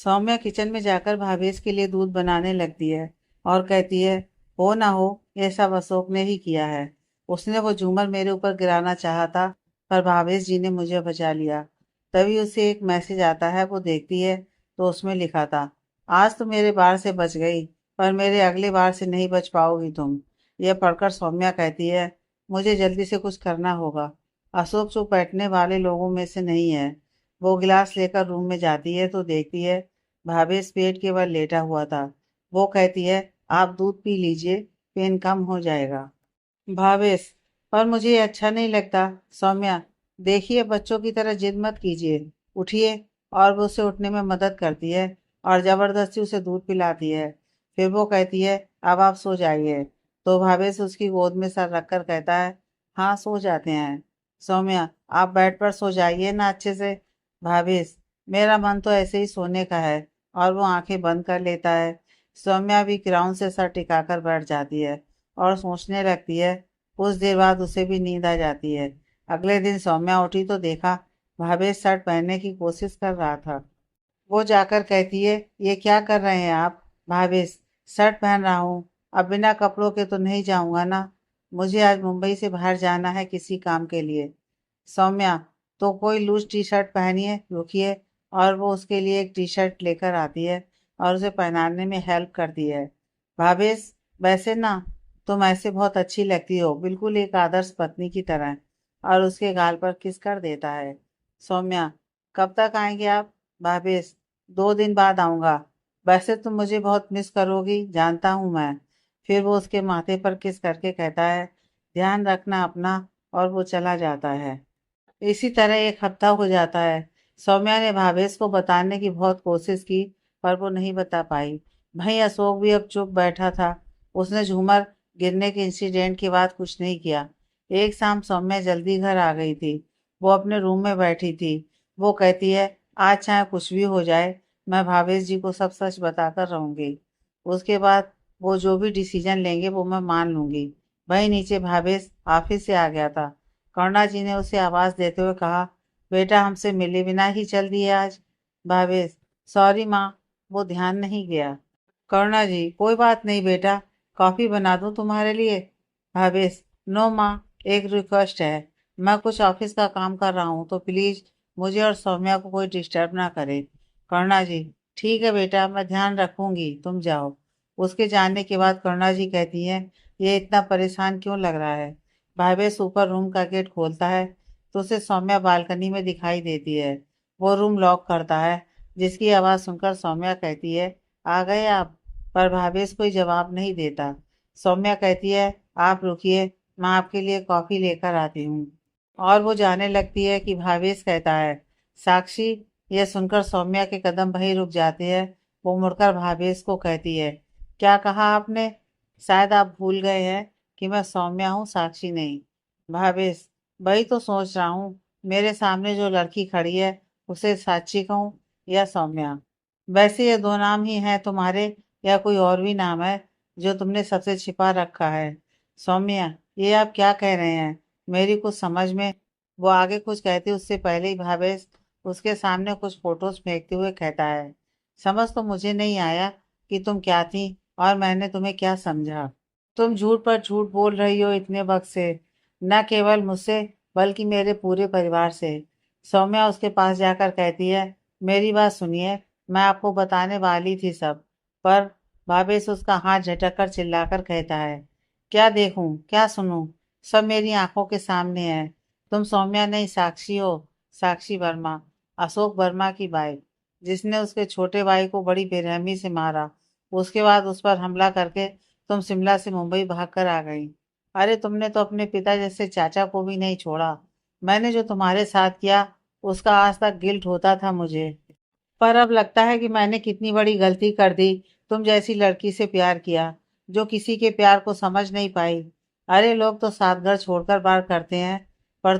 Saumya kitchen में जाकर भावेश के लिए दूध बनाने लगती है और कहती है, हो ना हो, ये सब अशोक ने ही किया है। उसने वो झूमर मेरे ऊपर गिराना चाहा था, पर भावेश जी ने मुझे बचा लिया। तभी उसे एक मैसेज आता है, वो देखती है तो उसमें लिखा था, आज तो मेरे बार से बच गई, पर मेरे अगले बार से नहीं बच पाओगी तुम। यह पढ़कर सौम्या कहती है, मुझे जल्दी से कुछ करना होगा। अशोक चुप बैठने वाले लोगों में से नहीं है। वो गिलास लेकर रूम में जाती है तो देखती है भावेश पेट के बल लेटा हुआ था। वो कहती है, आप दूध पी लीजिए, पेन कम हो जाएगा। भावेश, पर मुझे ये अच्छा नहीं लगता। सौम्या, देखिए बच्चों की तरह जिद मत कीजिए, उठिए। और वो उसे उठने में मदद करती है और जबरदस्ती उसे दूध पिलाती है। फिर वो कहती है, अब आप सो जाइए। तो भावेश उसकी गोद में सर रखकर कहता है, हाँ सो जाते हैं। सौम्या, आप बेड पर सो जाइए ना अच्छे से। भावेश, मेरा मन तो ऐसे ही सोने का है। और वो आंखें बंद कर लेता है। सौम्या भी ग्राउंड से सर टिकाकर बैठ जाती है और सोचने लगती है। कुछ देर बाद उसे भी नींद आ जाती है। अगले दिन सौम्या उठी तो देखा भावेश शर्ट पहनने की कोशिश कर रहा था। वो जाकर कहती है, ये क्या कर रहे हैं आप? भावेश, शर्ट पहन रहा हूँ। अब बिना कपड़ों के तो नहीं जाऊंगा ना। मुझे आज मुंबई से बाहर जाना है किसी काम के लिए। सौम्या, तो कोई लूज टी शर्ट पहनिए, रुकिए। और वो उसके लिए एक टी शर्ट लेकर आती है और उसे पहनाने में हेल्प करती है। भावेश, वैसे ना तुम ऐसे बहुत अच्छी लगती हो, बिल्कुल एक आदर्श पत्नी की तरह। और उसके गाल पर किस कर देता है। सौम्या, कब तक आएंगे आप? भावेश, 2 दिन बाद आऊंगा। वैसे तुम मुझे बहुत मिस करोगी, जानता हूँ मैं। फिर वो उसके माथे पर किस करके कहता है, ध्यान रखना अपना। और वो चला जाता है। इसी तरह एक हफ्ता हो जाता है। सौम्या ने भावेश को बताने की बहुत कोशिश की, पर वो नहीं बता पाई। भाई अशोक भी अब चुप बैठा था। उसने झूमर गिरने के इंसिडेंट के बाद कुछ नहीं किया। एक शाम सौम्या जल्दी घर आ गई थी। वो अपने रूम में बैठी थी। वो कहती है, आज चाहे कुछ भी हो जाए, मैं भावेश जी को सब सच बताकर रहूंगी। उसके बाद वो जो भी डिसीजन लेंगे वो मैं मान लूंगी। वहीं नीचे भावेश ऑफिस से आ गया था। करुणा जी ने उसे आवाज देते हुए कहा, बेटा हमसे मिले बिना ही चल दिए आज। भावेश, सॉरी माँ, वो ध्यान नहीं गया। करुणा जी, कोई बात नहीं बेटा, कॉफी बना दूं तुम्हारे लिए? भावेश, नो माँ, एक रिक्वेस्ट है। मैं कुछ ऑफिस का काम कर रहा हूँ तो प्लीज मुझे और सौम्या को कोई डिस्टर्ब ना करे। करुणा जी, ठीक है बेटा, मैं ध्यान रखूंगी, तुम जाओ। उसके जाने के बाद करुणा जी कहती हैं, ये इतना परेशान क्यों लग रहा है? भावेश ऊपर रूम का गेट खोलता है तो उसे सौम्या बालकनी में दिखाई देती है। वो रूम लॉक करता है, जिसकी आवाज़ सुनकर सौम्या कहती है, आ गए आप? पर भावेश कोई जवाब नहीं देता। सौम्या कहती है, आप रुकिए, मैं आपके लिए कॉफ़ी लेकर आती हूँ। और वो जाने लगती है कि भावेश कहता है, साक्षी। यह सुनकर सौम्या के कदम वहीं रुक जाते हैं। वो मुड़कर भावेश को कहती है, क्या कहा आपने? शायद आप भूल गए हैं कि मैं सौम्या हूँ, साक्षी नहीं। भावेश, वही तो सोच रहा हूँ। मेरे सामने जो लड़की खड़ी है, उसे साक्षी कहूँ या सौम्या? वैसे ये दो नाम ही हैं तुम्हारे, या कोई और भी नाम है जो तुमने सबसे छिपा रखा है? सौम्या, ये आप क्या कह रहे हैं? मेरी कुछ समझ में। वो आगे कुछ कहती उससे पहले ही भावेश उसके सामने कुछ फोटोज फेंकते हुए कहता है, समझ तो मुझे नहीं आया कि तुम क्या थी और मैंने तुम्हें क्या समझा। तुम झूठ पर झूठ बोल रही हो इतने वक्त से, न केवल मुझसे बल्कि मेरे पूरे परिवार से। सौम्या उसके पास जाकर कहती है, मेरी बात सुनिए, मैं आपको बताने वाली थी सब। पर भावेश उसका हाथ झटक कर चिल्लाकर कहता है, क्या देखूं क्या सुनूं, सब मेरी आंखों के सामने है। तुम सौम्या नहीं, साक्षी हो। साक्षी वर्मा, अशोक वर्मा की वाइफ, जिसने उसके छोटे भाई को बड़ी बेरहमी से मारा। उसके बाद उस पर हमला करके तुम शिमला से मुंबई भागकर आ गई। अरे तुमने तो अपने पिता जैसे चाचा को भी नहीं छोड़ा। मैंने जो तुम्हारे साथ किया उसका आज तक गिल्ट होता था मुझे। पर अब लगता है कि मैंने कितनी बड़ी गलती कर दी, तुम जैसी लड़की से प्यार किया जो किसी के प्यार को समझ नहीं पाई। अरे लोग तो साथ घर छोड़कर बार करते हैं, पर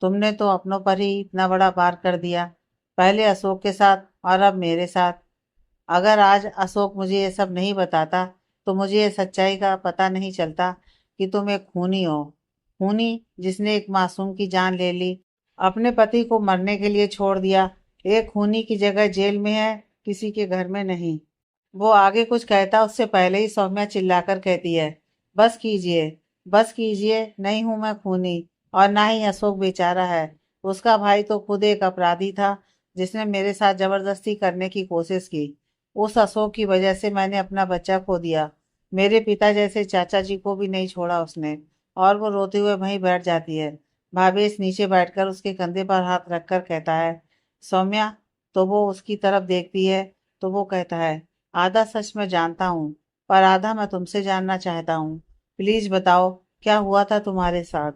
तुमने तो अपनों पर ही इतना बड़ा बार कर दिया। पहले अशोक के साथ और अब मेरे साथ। अगर आज अशोक मुझे ये सब नहीं बताता तो मुझे ये सच्चाई का पता नहीं चलता कि तुम एक खूनी हो। खूनी जिसने एक मासूम की जान ले ली, अपने पति को मरने के लिए छोड़ दिया। एक खूनी की जगह जेल में है किसी के घर में नहीं। वो आगे कुछ कहता उससे पहले ही सौम्या चिल्लाकर कहती है, बस कीजिए, बस कीजिए, नहीं हूं मैं खूनी, और ना ही अशोक बेचारा है। उसका भाई तो खुद एक अपराधी था, जिसने मेरे साथ जबरदस्ती करने की कोशिश की। उस अशोक की वजह से मैंने अपना बच्चा खो दिया। मेरे पिता जैसे चाचा जी को भी नहीं छोड़ा उसने। और वो रोते हुए वहीं बैठ जाती है। भावेश नीचे बैठकर उसके कंधे पर हाथ रखकर कहता है, सौम्या। तो वो उसकी तरफ देखती है। तो वो कहता है, आधा सच मैं जानता हूँ, पर आधा मैं तुमसे जानना चाहता हूँ। प्लीज बताओ, क्या हुआ था तुम्हारे साथ।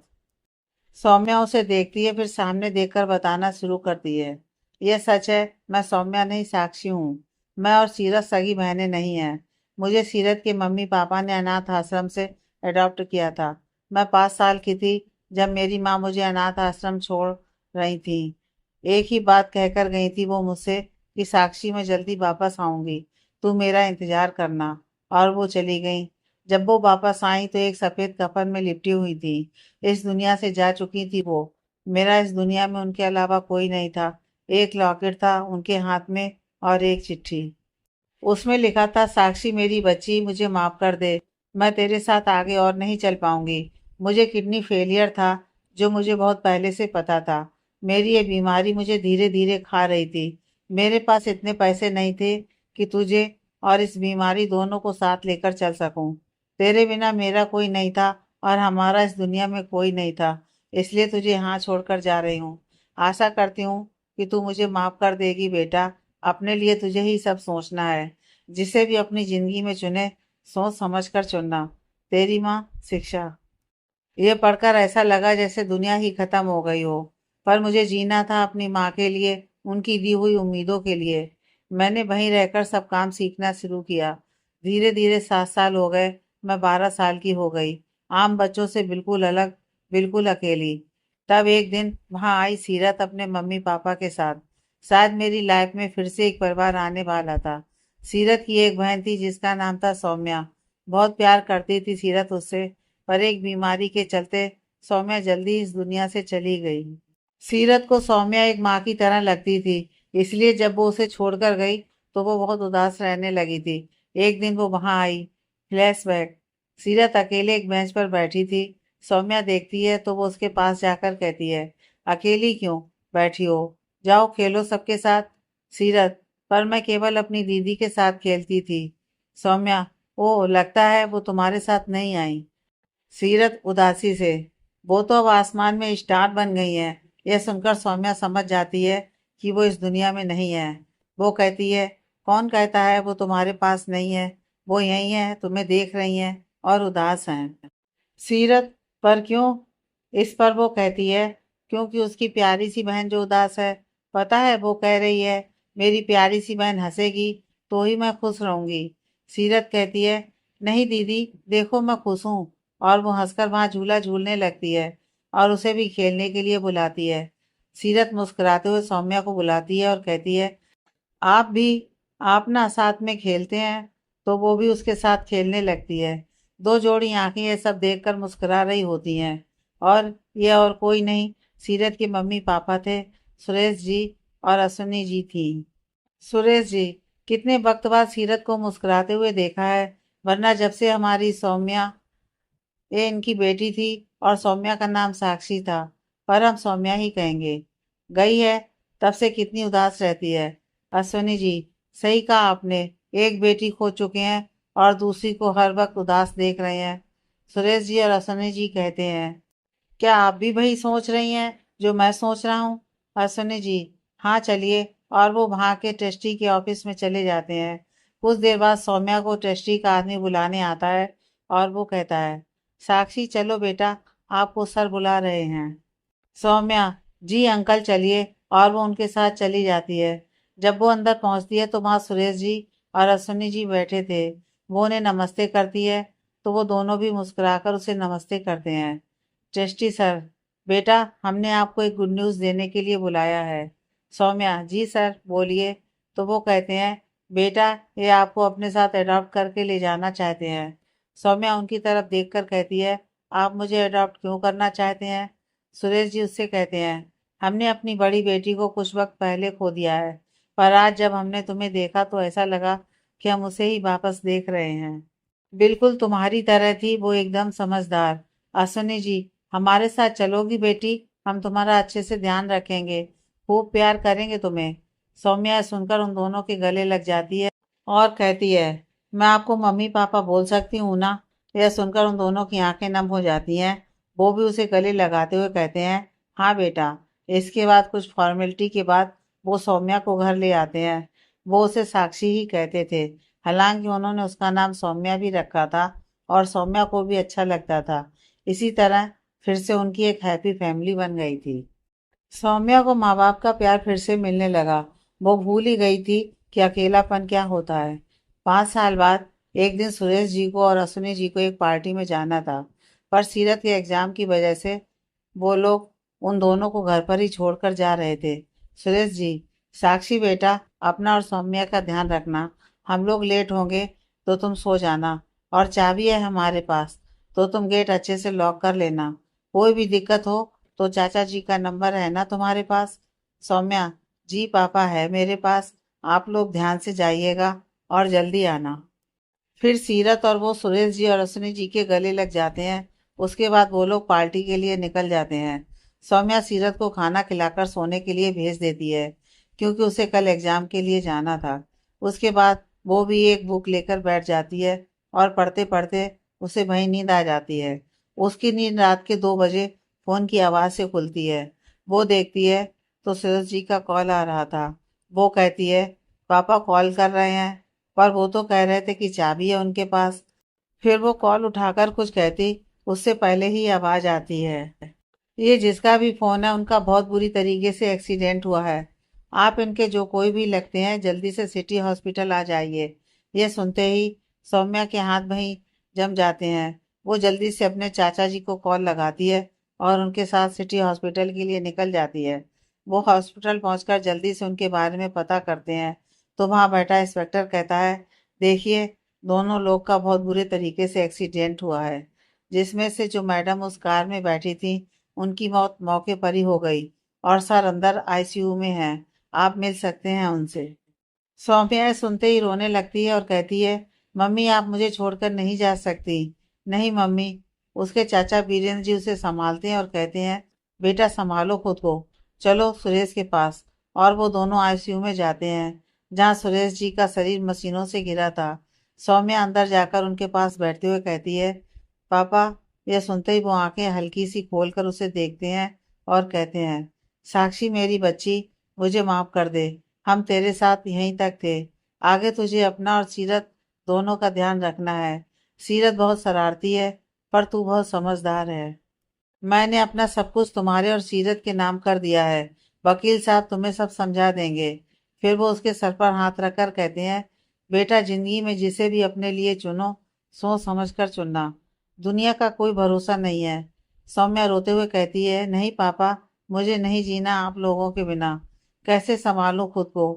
सौम्या उसे देखती है, फिर सामने देखकर बताना शुरू करती है। यह सच है, मैं सौम्या नहीं, साक्षी हूँ। मैं और सीरत सगी बहनें नहीं हैं। मुझे सीरत के मम्मी पापा ने अनाथ आश्रम से अडॉप्ट किया था। मैं 5 साल की थी जब मेरी माँ मुझे अनाथ आश्रम छोड़ रही थी। एक ही बात कहकर गई थी वो मुझसे कि साक्षी मैं जल्दी वापस आऊंगी, तू मेरा इंतजार करना। और वो चली गई। जब वो वापस आई तो एक सफेद कफन में लिपटी हुई थी। इस दुनिया से जा चुकी थी वो। मेरा इस दुनिया में उनके अलावा कोई नहीं था। एक लॉकेट था उनके हाथ में, और एक चिट्ठी। उसमें लिखा था, साक्षी मेरी बच्ची, मुझे माफ कर दे। मैं तेरे साथ आगे और नहीं चल पाऊंगी। मुझे किडनी फेलियर था, जो मुझे बहुत पहले से पता था। मेरी ये बीमारी मुझे धीरे धीरे खा रही थी। मेरे पास इतने पैसे नहीं थे कि तुझे और इस बीमारी दोनों को साथ लेकर चल सकूं। तेरे बिना मेरा कोई नहीं था, और हमारा इस दुनिया में कोई नहीं था। इसलिए तुझे यहाँ छोड़कर जा रही हूँ। आशा करती हूँ कि तू मुझे माफ कर देगी बेटा। अपने लिए तुझे ही सब सोचना है। जिसे भी अपनी जिंदगी में चुने, सोच समझ कर चुनना। तेरी माँ, शिक्षा। ये पढ़कर ऐसा लगा जैसे दुनिया ही खत्म हो गई हो। पर मुझे जीना था अपनी माँ के लिए, उनकी दी हुई उम्मीदों के लिए। मैंने वहीं रहकर सब काम सीखना शुरू किया। धीरे धीरे 7 साल हो गए। मैं 12 साल की हो गई। आम बच्चों से बिल्कुल अलग, बिल्कुल अकेली। तब एक दिन वहां आई सीरत अपने मम्मी पापा के साथ। शायद मेरी लाइफ में फिर से एक परिवार आने वाला था। सीरत की एक बहन थी जिसका नाम था सौम्या। बहुत प्यार करती थी सीरत उससे। पर एक बीमारी के चलते सौम्या जल्दी इस दुनिया से चली गई। सीरत को सौम्या एक माँ की तरह लगती थी। इसलिए जब वो उसे छोड़कर गई तो वो बहुत उदास रहने लगी थी। एक दिन वो वहां आई। फ्लैशबैक। सीरत अकेले एक बेंच पर बैठी थी। सौम्या देखती है तो वो उसके पास जाकर कहती है, अकेली क्यों बैठी हो, जाओ खेलो सबके साथ। सीरत, पर मैं केवल अपनी दीदी के साथ खेलती थी। सौम्या, ओ लगता है वो तुम्हारे साथ नहीं आई। सीरत उदासी से, वो तो अब आसमान में स्टार बन गई है। यह सुनकर सौम्या समझ जाती है कि वो इस दुनिया में नहीं है। वो कहती है, कौन कहता है वो तुम्हारे पास नहीं है। वो यही है, तुम्हें देख रही है और उदास हैं। सीरत, पर क्यों। इस पर वो कहती है, क्योंकि उसकी प्यारी सी बहन जो उदास है। पता है वो कह रही है, मेरी प्यारी सी बहन हंसेगी तो ही मैं खुश रहूंगी। सीरत कहती है, नहीं दीदी, देखो मैं खुश हूँ। और वो हंसकर वहां झूला झूलने लगती है और उसे भी खेलने के लिए बुलाती है। सीरत मुस्कुराते हुए सौम्या को बुलाती है और कहती है, आप भी, आप ना साथ में खेलते हैं। तो वो भी उसके साथ खेलने लगती है। दो जोड़ी आंखें ये सब देखकर मुस्कुरा रही होती हैं। और ये और कोई नहीं, सीरत के मम्मी पापा थे। सुरेश जी और अश्विनी जी थी। सुरेश जी, कितने वक्त बाद सीरत को मुस्कुराते हुए देखा है। वरना जब से हमारी सौम्या, ये इनकी बेटी थी, और सौम्या का नाम साक्षी था, पर हम सौम्या ही कहेंगे, गई है तब से कितनी उदास रहती है। अश्विनी जी, सही कहा आपने। एक बेटी खो चुके हैं और दूसरी को हर वक्त उदास देख रहे हैं। सुरेश जी और अश्विनी जी कहते हैं, क्या आप भी वही सोच रही हैं जो मैं सोच रहा हूँ। अश्विनी जी, हाँ चलिए। और वो वहाँ के ट्रस्टी के ऑफिस में चले जाते हैं। कुछ देर बाद सौम्या को ट्रस्टी का आदमी बुलाने आता है। और वो कहता है, साक्षी चलो बेटा, आपको सर बुला रहे हैं। सौम्या, जी अंकल चलिए। और वो उनके साथ चली जाती है। जब वो अंदर पहुंचती है तो वहाँ सुरेश जी और अश्विनी जी बैठे थे। वो उन्हें नमस्ते करती है। तो वो दोनों भी मुस्कुराकर उसे नमस्ते करते हैं। ट्रस्टी सर, बेटा, हमने आपको एक गुड न्यूज़ देने के लिए बुलाया है। सौम्या, जी सर बोलिए। तो वो कहते हैं, बेटा, ये आपको अपने साथ अडॉप्ट करके ले जाना चाहते हैं। सौम्या उनकी तरफ देखकर कहती है, आप मुझे अडॉप्ट क्यों करना चाहते हैं। सुरेश जी उससे कहते हैं, हमने अपनी बड़ी बेटी को कुछ वक्त पहले खो दिया है। पर आज जब हमने तुम्हें देखा तो ऐसा लगा कि हम उसे ही वापस देख रहे हैं। बिल्कुल तुम्हारी तरह थी वो, एकदम समझदार। अश्विनी जी, हमारे साथ चलोगी बेटी? हम तुम्हारा अच्छे से ध्यान रखेंगे, खूब प्यार करेंगे तुम्हें। सौम्या सुनकर उन दोनों के गले लग जाती है और कहती है, मैं आपको मम्मी पापा बोल सकती हूँ ना? यह सुनकर उन दोनों की आंखें नम हो जाती हैं। वो भी उसे गले लगाते हुए कहते हैं, हाँ बेटा। इसके बाद कुछ फॉर्मेलिटी के बाद वो सौम्या को घर ले आते हैं। वो उसे साक्षी ही कहते थे, हालांकि उन्होंने उसका नाम सौम्या भी रखा था और सौम्या को भी अच्छा लगता था। इसी तरह फिर से उनकी एक हैप्पी फैमिली बन गई थी। सौम्या को माँ बाप का प्यार फिर से मिलने लगा। वो भूल ही गई थी कि अकेलापन क्या होता है। 5 साल बाद एक दिन सुरेश जी को और अश्विनी जी को एक पार्टी में जाना था, पर सीरत के एग्जाम की वजह से वो लोग उन दोनों को घर पर ही छोड़कर जा रहे थे। सुरेश जी, साक्षी बेटा, अपना और सौम्या का ध्यान रखना। हम लोग लेट होंगे तो तुम सो जाना, और चाबी है हमारे पास, तो तुम गेट अच्छे से लॉक कर लेना। कोई भी दिक्कत हो तो चाचा जी का नंबर है ना तुम्हारे पास? सौम्या, जी पापा है मेरे पास। आप लोग ध्यान से जाइएगा और जल्दी आना। फिर सीरत और वो सुरेश जी और अश्विनी जी के गले लग जाते हैं। उसके बाद वो लोग पार्टी के लिए निकल जाते हैं। सौम्या सीरत को खाना खिलाकर सोने के लिए भेज देती है, क्योंकि उसे कल एग्जाम के लिए जाना था। उसके बाद वो भी एक बुक लेकर बैठ जाती है और पढ़ते पढ़ते उसे वहीं नींद आ जाती है। उसकी नींद रात के 2 बजे फोन की आवाज़ से खुलती है। वो देखती है तो सुरेश जी का कॉल आ रहा था। वो कहती है, पापा कॉल कर रहे हैं, पर वो तो कह रहे थे कि चाबी है उनके पास। फिर वो कॉल उठाकर कुछ कहती, उससे पहले ही आवाज आती है, ये जिसका भी फोन है उनका बहुत बुरी तरीके से एक्सीडेंट हुआ है। आप इनके जो कोई भी लगते हैं जल्दी से सिटी हॉस्पिटल आ जाइए। ये सुनते ही सौम्या के हाथ वहीं जम जाते हैं। वो जल्दी से अपने चाचा जी को कॉल लगाती है और उनके साथ सिटी हॉस्पिटल के लिए निकल जाती है। वो हॉस्पिटल पहुंचकर जल्दी से उनके बारे में पता करते हैं तो वहां बैठा इंस्पेक्टर कहता है, देखिए, दोनों लोग का बहुत बुरे तरीके से एक्सीडेंट हुआ है। जिसमें से जो मैडम उस कार में बैठी थी, उनकी मौत मौके पर ही हो गई और सर अंदर आईसीयू में हैं। आप मिल सकते हैं उनसे। सौम्या सुनते ही रोने लगती है और कहती है, मम्मी आप मुझे छोड़कर नहीं जा सकती। नहीं मम्मी। उसके चाचा बीरेंद्र जी उसे संभालते हैं और कहते हैं, बेटा संभालो खुद को, चलो सुरेश के पास। और वो दोनों आईसीयू में जाते हैं, जहाँ सुरेश जी का शरीर मशीनों से घिरा था। सौम्या अंदर जाकर उनके पास बैठते हुए कहती है, पापा। यह सुनते ही वो आंखें हल्की सी खोलकर उसे देखते हैं और कहते हैं, साक्षी मेरी बच्ची, मुझे माफ कर दे। हम तेरे साथ यहीं तक थे। आगे तुझे अपना और सीरत दोनों का ध्यान रखना है। सीरत बहुत शरारती है, पर तू बहुत समझदार है। मैंने अपना सब कुछ तुम्हारे और सीरत के नाम कर दिया है। वकील साहब तुम्हें सब समझा देंगे। फिर वो उसके सर पर हाथ रखकर कहते हैं, बेटा जिंदगी में जिसे भी अपने लिए चुनो, सोच समझ कर चुनना। दुनिया का कोई भरोसा नहीं है। सौम्या रोते हुए कहती है, नहीं पापा, मुझे नहीं जीना आप लोगों के बिना। कैसे संभालूं खुद को?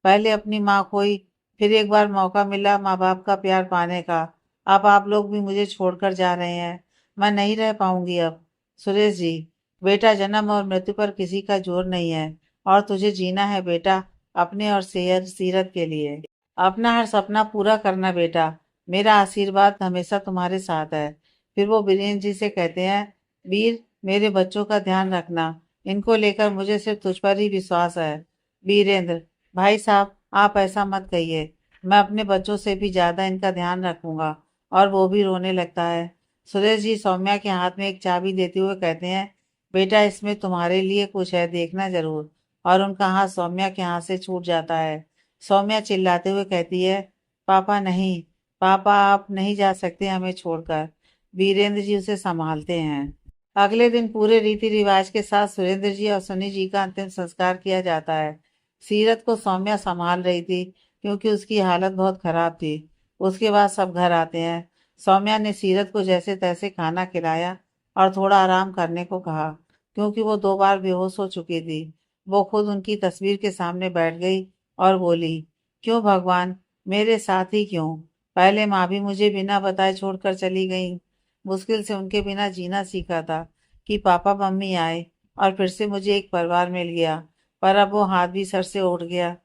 पहले अपनी माँ खोई, फिर एक बार मौका मिला माँ बाप का प्यार पाने का। अब आप लोग भी मुझे छोड़कर जा रहे हैं। मैं नहीं रह पाऊंगी अब। सुरेश जी, बेटा जन्म और मृत्यु पर किसी का जोर नहीं है, और तुझे जीना है बेटा, अपने और सेहत सीरत के लिए। अपना हर सपना पूरा करना बेटा। मेरा आशीर्वाद हमेशा तुम्हारे साथ है। फिर वो बीरेंद्र जी से कहते हैं, वीर, मेरे बच्चों का ध्यान रखना। इनको लेकर मुझे सिर्फ तुझ पर ही विश्वास है। वीरेंद्र, भाई साहब, आप ऐसा मत कहिए। मैं अपने बच्चों से भी ज्यादा इनका ध्यान रखूंगा। और वो भी रोने लगता है। सुरेश जी सौम्या के हाथ में एक चाबी देते हुए कहते हैं, बेटा इसमें तुम्हारे लिए कुछ है, देखना जरूर। और उनका हाथ सौम्या के हाथ से छूट जाता है। सौम्या चिल्लाते हुए कहती है, पापा नहीं। पापा आप नहीं जा सकते हमें छोड़कर। वीरेंद्र जी उसे संभालते हैं। अगले दिन पूरे रीति रिवाज के साथ सुरेंद्र जी और सनी जी का अंतिम संस्कार किया जाता है। सीरत को सौम्या संभाल रही थी, क्योंकि उसकी हालत बहुत खराब थी। उसके बाद सब घर आते हैं। सौम्या ने सीरत को जैसे तैसे खाना खिलाया और थोड़ा आराम करने को कहा, क्योंकि वो 2 बार बेहोश हो चुकी थी। वो खुद उनकी तस्वीर के सामने बैठ गई और बोली, क्यों भगवान, मेरे साथ ही क्यों? पहले माँ भी मुझे बिना बताए छोड़कर चली गई। मुश्किल से उनके बिना जीना सीखा था कि पापा मम्मी आए और फिर से मुझे एक परिवार मिल गया। पर अब वो हाथ भी सर से उठ गया।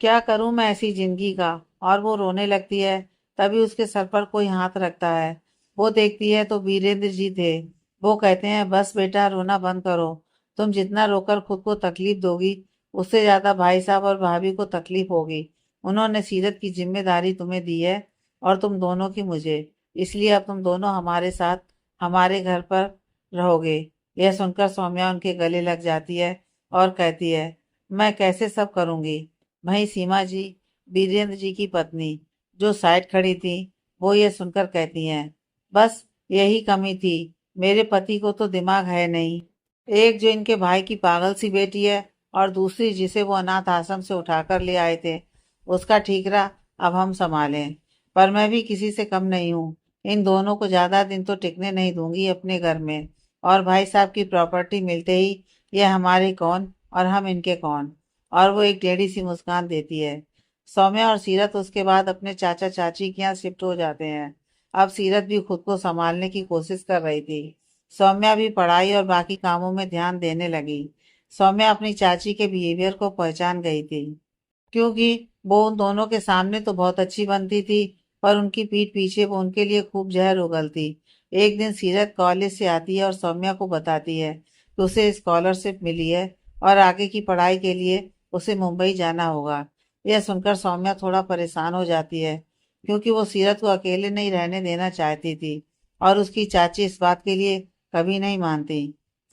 क्या करूं मैं ऐसी जिंदगी का। और वो रोने लगती है। तभी उसके सर पर कोई हाथ रखता है। वो देखती है तो वीरेंद्र जी थे। वो कहते हैं, बस बेटा रोना बंद करो। तुम जितना रोकर खुद को तकलीफ दोगी, उससे ज्यादा भाई साहब और भाभी को तकलीफ होगी। उन्होंने सीरत की जिम्मेदारी तुम्हें दी है, और तुम दोनों की मुझे। इसलिए अब तुम दोनों हमारे साथ हमारे घर पर रहोगे। यह सुनकर सौम्या उनके गले लग जाती है और कहती है, मैं कैसे सब करूंगी। वहीं सीमा जी, वीरेंद्र जी की पत्नी, जो साइड खड़ी थी, वो ये सुनकर कहती हैं, बस यही कमी थी। मेरे पति को तो दिमाग है नहीं। एक जो इनके भाई की पागल सी बेटी है, और दूसरी जिसे वो अनाथ आश्रम से उठाकर ले आए थे, उसका ठीकरा अब हम संभालें। पर मैं भी किसी से कम नहीं हूँ। इन दोनों को ज्यादा दिन तो टिकने नहीं दूंगी अपने घर में। और भाई साहब की प्रॉपर्टी मिलते ही ये हमारे कौन और हम इनके कौन। और वो एक टेढ़ी सी मुस्कान देती है। सौम्या और सीरत उसके बाद अपने चाचा चाची के यहाँ शिफ्ट हो जाते हैं। अब सीरत भी खुद को संभालने की कोशिश कर रही थी। सौम्या भी पढ़ाई और बाकी कामों में ध्यान देने लगी। सौम्या अपनी चाची के बिहेवियर को पहचान गई थी, क्योंकि वो उन दोनों के सामने तो बहुत अच्छी बनती थी, पर उनकी पीठ पीछे वो उनके लिए खूब जहर उगलती। एक दिन सीरत कॉलेज से आती है और सौम्या को बताती है कि उसे स्कॉलरशिप मिली है, और आगे की पढ़ाई के लिए उसे मुंबई जाना होगा। यह सुनकर सौम्या थोड़ा परेशान हो जाती है, क्योंकि वो सीरत को अकेले नहीं रहने देना चाहती थी, और उसकी चाची इस बात के लिए कभी नहीं मानती।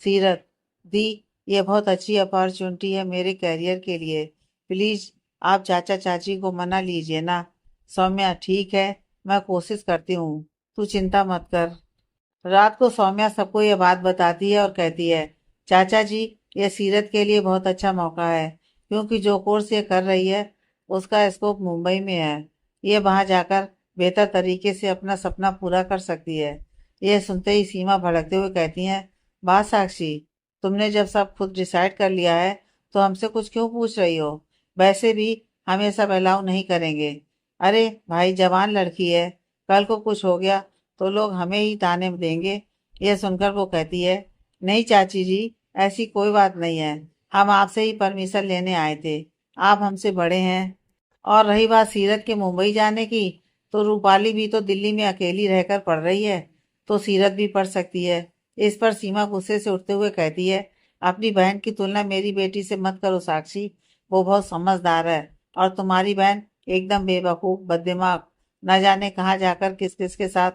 सीरत दी, ये बहुत अच्छी अपॉर्चुनिटी है मेरे करियर के लिए। प्लीज आप चाचा चाची को मना लीजिए ना। सौम्या, ठीक है, मैं कोशिश करती हूँ, तू चिंता मत कर। रात को सौम्या सबको ये बात बताती है और कहती है, चाचा जी, ये सीरत के लिए बहुत अच्छा मौका है, क्योंकि जो कोर्स ये कर रही है उसका स्कोप मुंबई में है। ये वहां जाकर बेहतर तरीके से अपना सपना पूरा कर सकती है। यह सुनते ही सीमा भड़कते हुए कहती हैं, बात साक्षी, तुमने जब सब खुद डिसाइड कर लिया है तो हमसे कुछ क्यों पूछ रही हो। वैसे भी हम ये सब अलाउ नहीं करेंगे। अरे भाई, जवान लड़की है, कल को कुछ हो गया तो लोग हमें ही ताने देंगे। यह सुनकर वो कहती है, नहीं चाची जी, ऐसी कोई बात नहीं है। हम आपसे ही परमिशन लेने आए थे। आप हमसे बड़े हैं। और रही बात सीरत के मुंबई जाने की, तो रूपाली भी तो दिल्ली में अकेली रहकर पढ़ रही है, तो सीरत भी पढ़ सकती है। इस पर सीमा गुस्से से उठते हुए कहती है, अपनी बहन की तुलना मेरी बेटी से मत करो साक्षी। वो बहुत समझदार है, और तुम्हारी बहन एकदम बेवकूफ बददिमाग, न जाने कहाँ जाकर किस किस के साथ।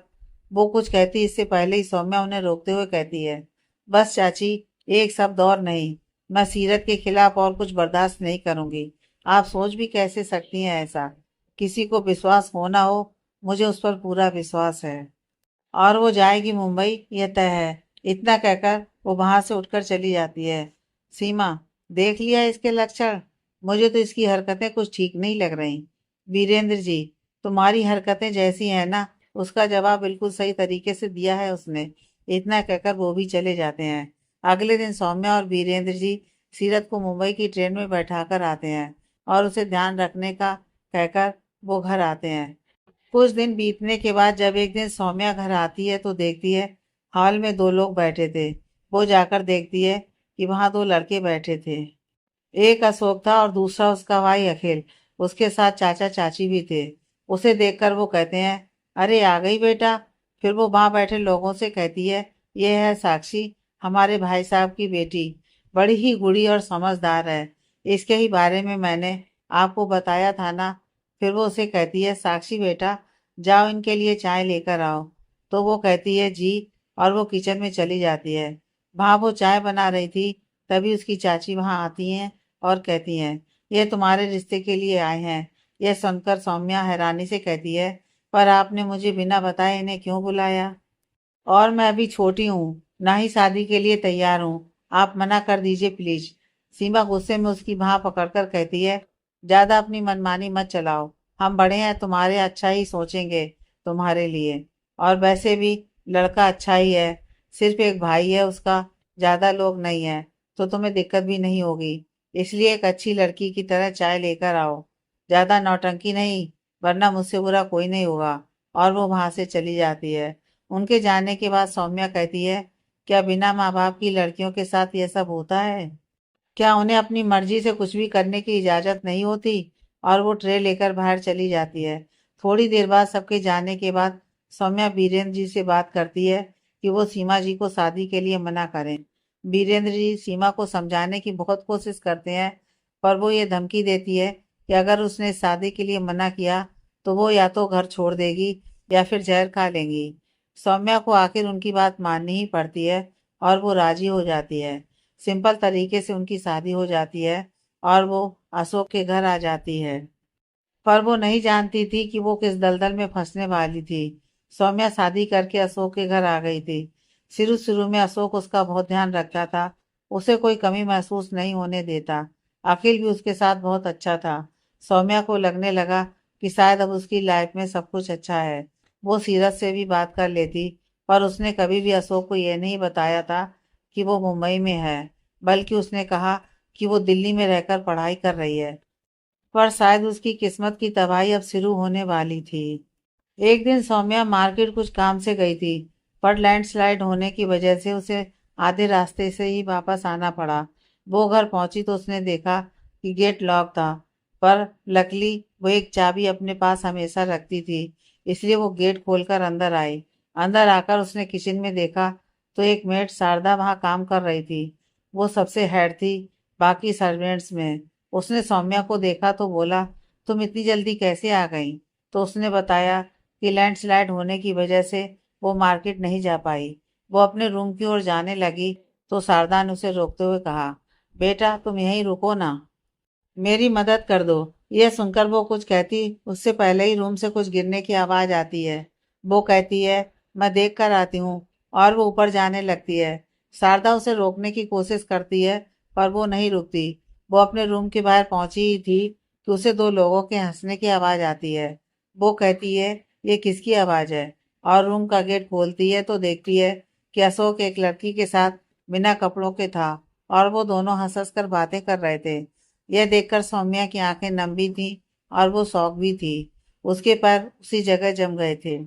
वो कुछ कहती इससे पहले ही सौम्या उन्हें रोकते हुए कहती है, बस चाची, एक शब्द और नहीं। मैं सीरत के खिलाफ और कुछ बर्दाश्त नहीं करूंगी। आप सोच भी कैसे सकती हैं ऐसा। किसी को विश्वास हो ना हो, मुझे उस पर पूरा विश्वास है। और वो जाएगी मुंबई, यह तय है। इतना कहकर वो वहां से उठकर चली जाती है। सीमा, देख लिया इसके लक्षण। मुझे तो इसकी हरकतें कुछ ठीक नहीं लग रही। वीरेंद्र जी, तुम्हारी हरकतें जैसी हैं ना, उसका जवाब बिल्कुल सही तरीके से दिया है उसने। इतना कहकर वो भी चले जाते हैं। अगले दिन सौम्या और वीरेंद्र जी सीरत को मुंबई की ट्रेन में बैठाकर आते हैं, और उसे ध्यान रखने का कहकर वो घर आते हैं। कुछ दिन बीतने के बाद जब एक दिन सौम्या घर आती है तो देखती है हॉल में दो लोग बैठे थे। वो जाकर देखती है कि वहां दो लड़के बैठे थे। एक अशोक था और दूसरा उसका भाई अखिल। उसके साथ चाचा चाची भी थे। उसे देखकर वो कहते हैं, अरे आ गई बेटा। फिर वो वहां बैठे लोगों से कहती है, ये है साक्षी, हमारे भाई साहब की बेटी। बड़ी ही गुड़ी और समझदार है। इसके ही बारे में मैंने आपको बताया था ना। फिर वो उसे कहती है, साक्षी बेटा, जाओ इनके लिए चाय लेकर आओ। तो वो कहती है, जी। और वो किचन में चली जाती है। वहां वो चाय बना रही थी, तभी उसकी चाची वहां आती हैं और कहती हैं, ये तुम्हारे रिश्ते के लिए आए हैं। यह सुनकर सौम्या हैरानी से कहती है, पर आपने मुझे बिना बताए इन्हें क्यों बुलाया। और मैं अभी छोटी हूँ, ना ही शादी के लिए तैयार हूँ। आप मना कर दीजिए प्लीज। सीमा गुस्से में उसकी बाह पकड़कर कहती है, ज्यादा अपनी मनमानी मत चलाओ। हम बड़े हैं, तुम्हारे अच्छा ही सोचेंगे तुम्हारे लिए। और वैसे भी लड़का अच्छा ही है। सिर्फ एक भाई है उसका, ज्यादा लोग नहीं है, तो तुम्हें दिक्कत भी नहीं होगी। इसलिए एक अच्छी लड़की की तरह चाय लेकर आओ। ज्यादा नौटंकी नहीं, वरना मुझसे बुरा कोई नहीं होगा। और वो वहां से चली जाती है। उनके जाने के बाद सौम्या कहती है, क्या बिना माँ बाप की लड़कियों के साथ ये सब होता है। क्या उन्हें अपनी मर्जी से कुछ भी करने की इजाजत नहीं होती। और वो ट्रे लेकर बाहर चली जाती है। थोड़ी देर बाद सबके जाने के बाद सौम्या बीरेंद्र जी से बात करती है कि वो सीमा जी को शादी के लिए मना करें। बीरेंद्र जी सीमा को समझाने की बहुत कोशिश करते हैं, पर वो ये धमकी देती है कि अगर उसने शादी के लिए मना किया तो वो या तो घर छोड़ देगी या फिर जहर खा लेंगी। सौम्या को आखिर उनकी बात माननी ही पड़ती है और वो राजी हो जाती है। सिंपल तरीके से उनकी शादी हो जाती है और वो अशोक के घर आ जाती है। पर वो नहीं जानती थी कि वो किस दलदल में फंसने वाली थी। सौम्या शादी करके अशोक के घर आ गई थी। शुरू शुरू में अशोक उसका बहुत ध्यान रखता था, उसे कोई कमी महसूस नहीं होने देता। अखिल भी उसके साथ बहुत अच्छा था। सौम्या को लगने लगा कि शायद अब उसकी लाइफ में सब कुछ अच्छा है। वो सीरत से भी बात कर लेती, पर उसने कभी भी अशोक को यह नहीं बताया था कि वो मुंबई में है, बल्कि उसने कहा कि वो दिल्ली में रहकर पढ़ाई कर रही है। पर शायद उसकी किस्मत की तबाही अब शुरू होने वाली थी। एक दिन सौम्या मार्केट कुछ काम से गई थी, पर लैंडस्लाइड होने की वजह से उसे आधे रास्ते से ही वापस आना पड़ा। वो घर पहुंची तो उसने देखा कि गेट लॉक था, पर लकली वो एक चाबी अपने पास हमेशा रखती थी, इसलिए वो गेट खोलकर अंदर आई। अंदर आकर उसने किचन में देखा तो एक मेड शारदा वहां काम कर रही थी। वो सबसे हेड थी बाकी सर्वेंट्स में। उसने सौम्या को देखा तो बोला, तुम इतनी जल्दी कैसे आ गई? तो उसने बताया कि लैंडस्लाइड होने की वजह से वो मार्केट नहीं जा पाई। वो अपने रूम की ओर जाने लगी तो शारदा ने उसे रोकते हुए कहा, बेटा तुम यहीं रुको ना, मेरी मदद कर दो। यह सुनकर वो कुछ कहती उससे पहले ही रूम से कुछ गिरने की आवाज आती है। वो कहती है, मैं देख कर आती हूँ, और वो ऊपर जाने लगती है। शारदा उसे रोकने की कोशिश करती है, पर वो नहीं रुकती। वो अपने रूम के बाहर पहुंची ही थी कि उसे दो लोगों के हंसने की आवाज आती है। वो कहती है, ये किसकी आवाज है? और रूम का गेट खोलती है तो देखती है कि अशोक एक लड़की के साथ बिना कपड़ों के था, और वो दोनों हंस हंस कर बातें कर रहे थे। यह देखकर सौम्या की आंखें नम भी थी और वो शौक भी थी। उसके पैर उसी जगह जम गए थे।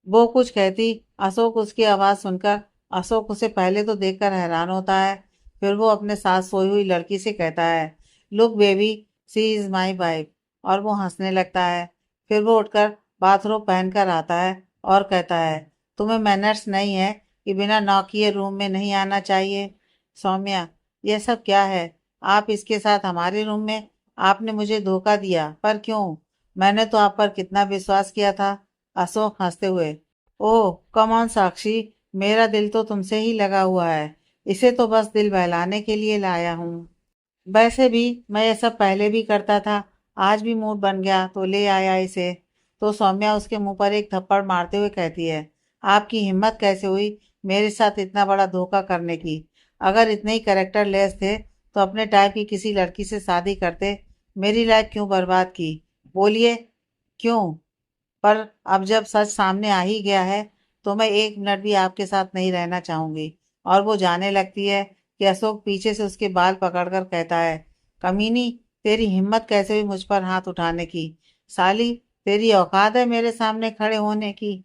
वो कुछ कहती, अशोक उसकी आवाज सुनकर अशोक उसे पहले तो देखकर हैरान होता है, फिर वो अपने साथ सोई हुई लड़की से कहता है, look baby, she is my wife, और वो हंसने लगता है। फिर वो उठकर बाथरोब पहनकर आता है और कहता है, तुम्हें मैनर्स नहीं है कि बिना नॉक किए रूम में नहीं आना चाहिए? सौम्या, यह सब क्या है? आप इसके साथ हमारे रूम में? आपने मुझे धोखा दिया, पर क्यों? मैंने तो आप पर कितना विश्वास किया था। अशोक हंसते हुए, ओह कम ऑन साक्षी, मेरा दिल तो तुमसे ही लगा हुआ है। इसे तो बस दिल बहलाने के लिए लाया हूँ। वैसे भी मैं ये सब पहले भी करता था, आज भी मूड बन गया तो ले आया इसे। तो सौम्या उसके मुंह पर एक थप्पड़ मारते हुए कहती है, आपकी हिम्मत कैसे हुई मेरे साथ इतना बड़ा धोखा करने की? अगर इतने ही कैरेक्टर लेस थे तो अपने टाइप की किसी लड़की से शादी करते। मेरी लाइफ क्यों बर्बाद की? बोलिए, क्यों? पर अब जब सच सामने आ ही गया है तो मैं एक मिनट भी आपके साथ नहीं रहना चाहूंगी। और वो जाने लगती है कि अशोक पीछे से उसके बाल पकड़कर कहता है, कमीनी, तेरी हिम्मत कैसे हुई मुझ पर हाथ उठाने की? साली, तेरी औकात है मेरे सामने खड़े होने की?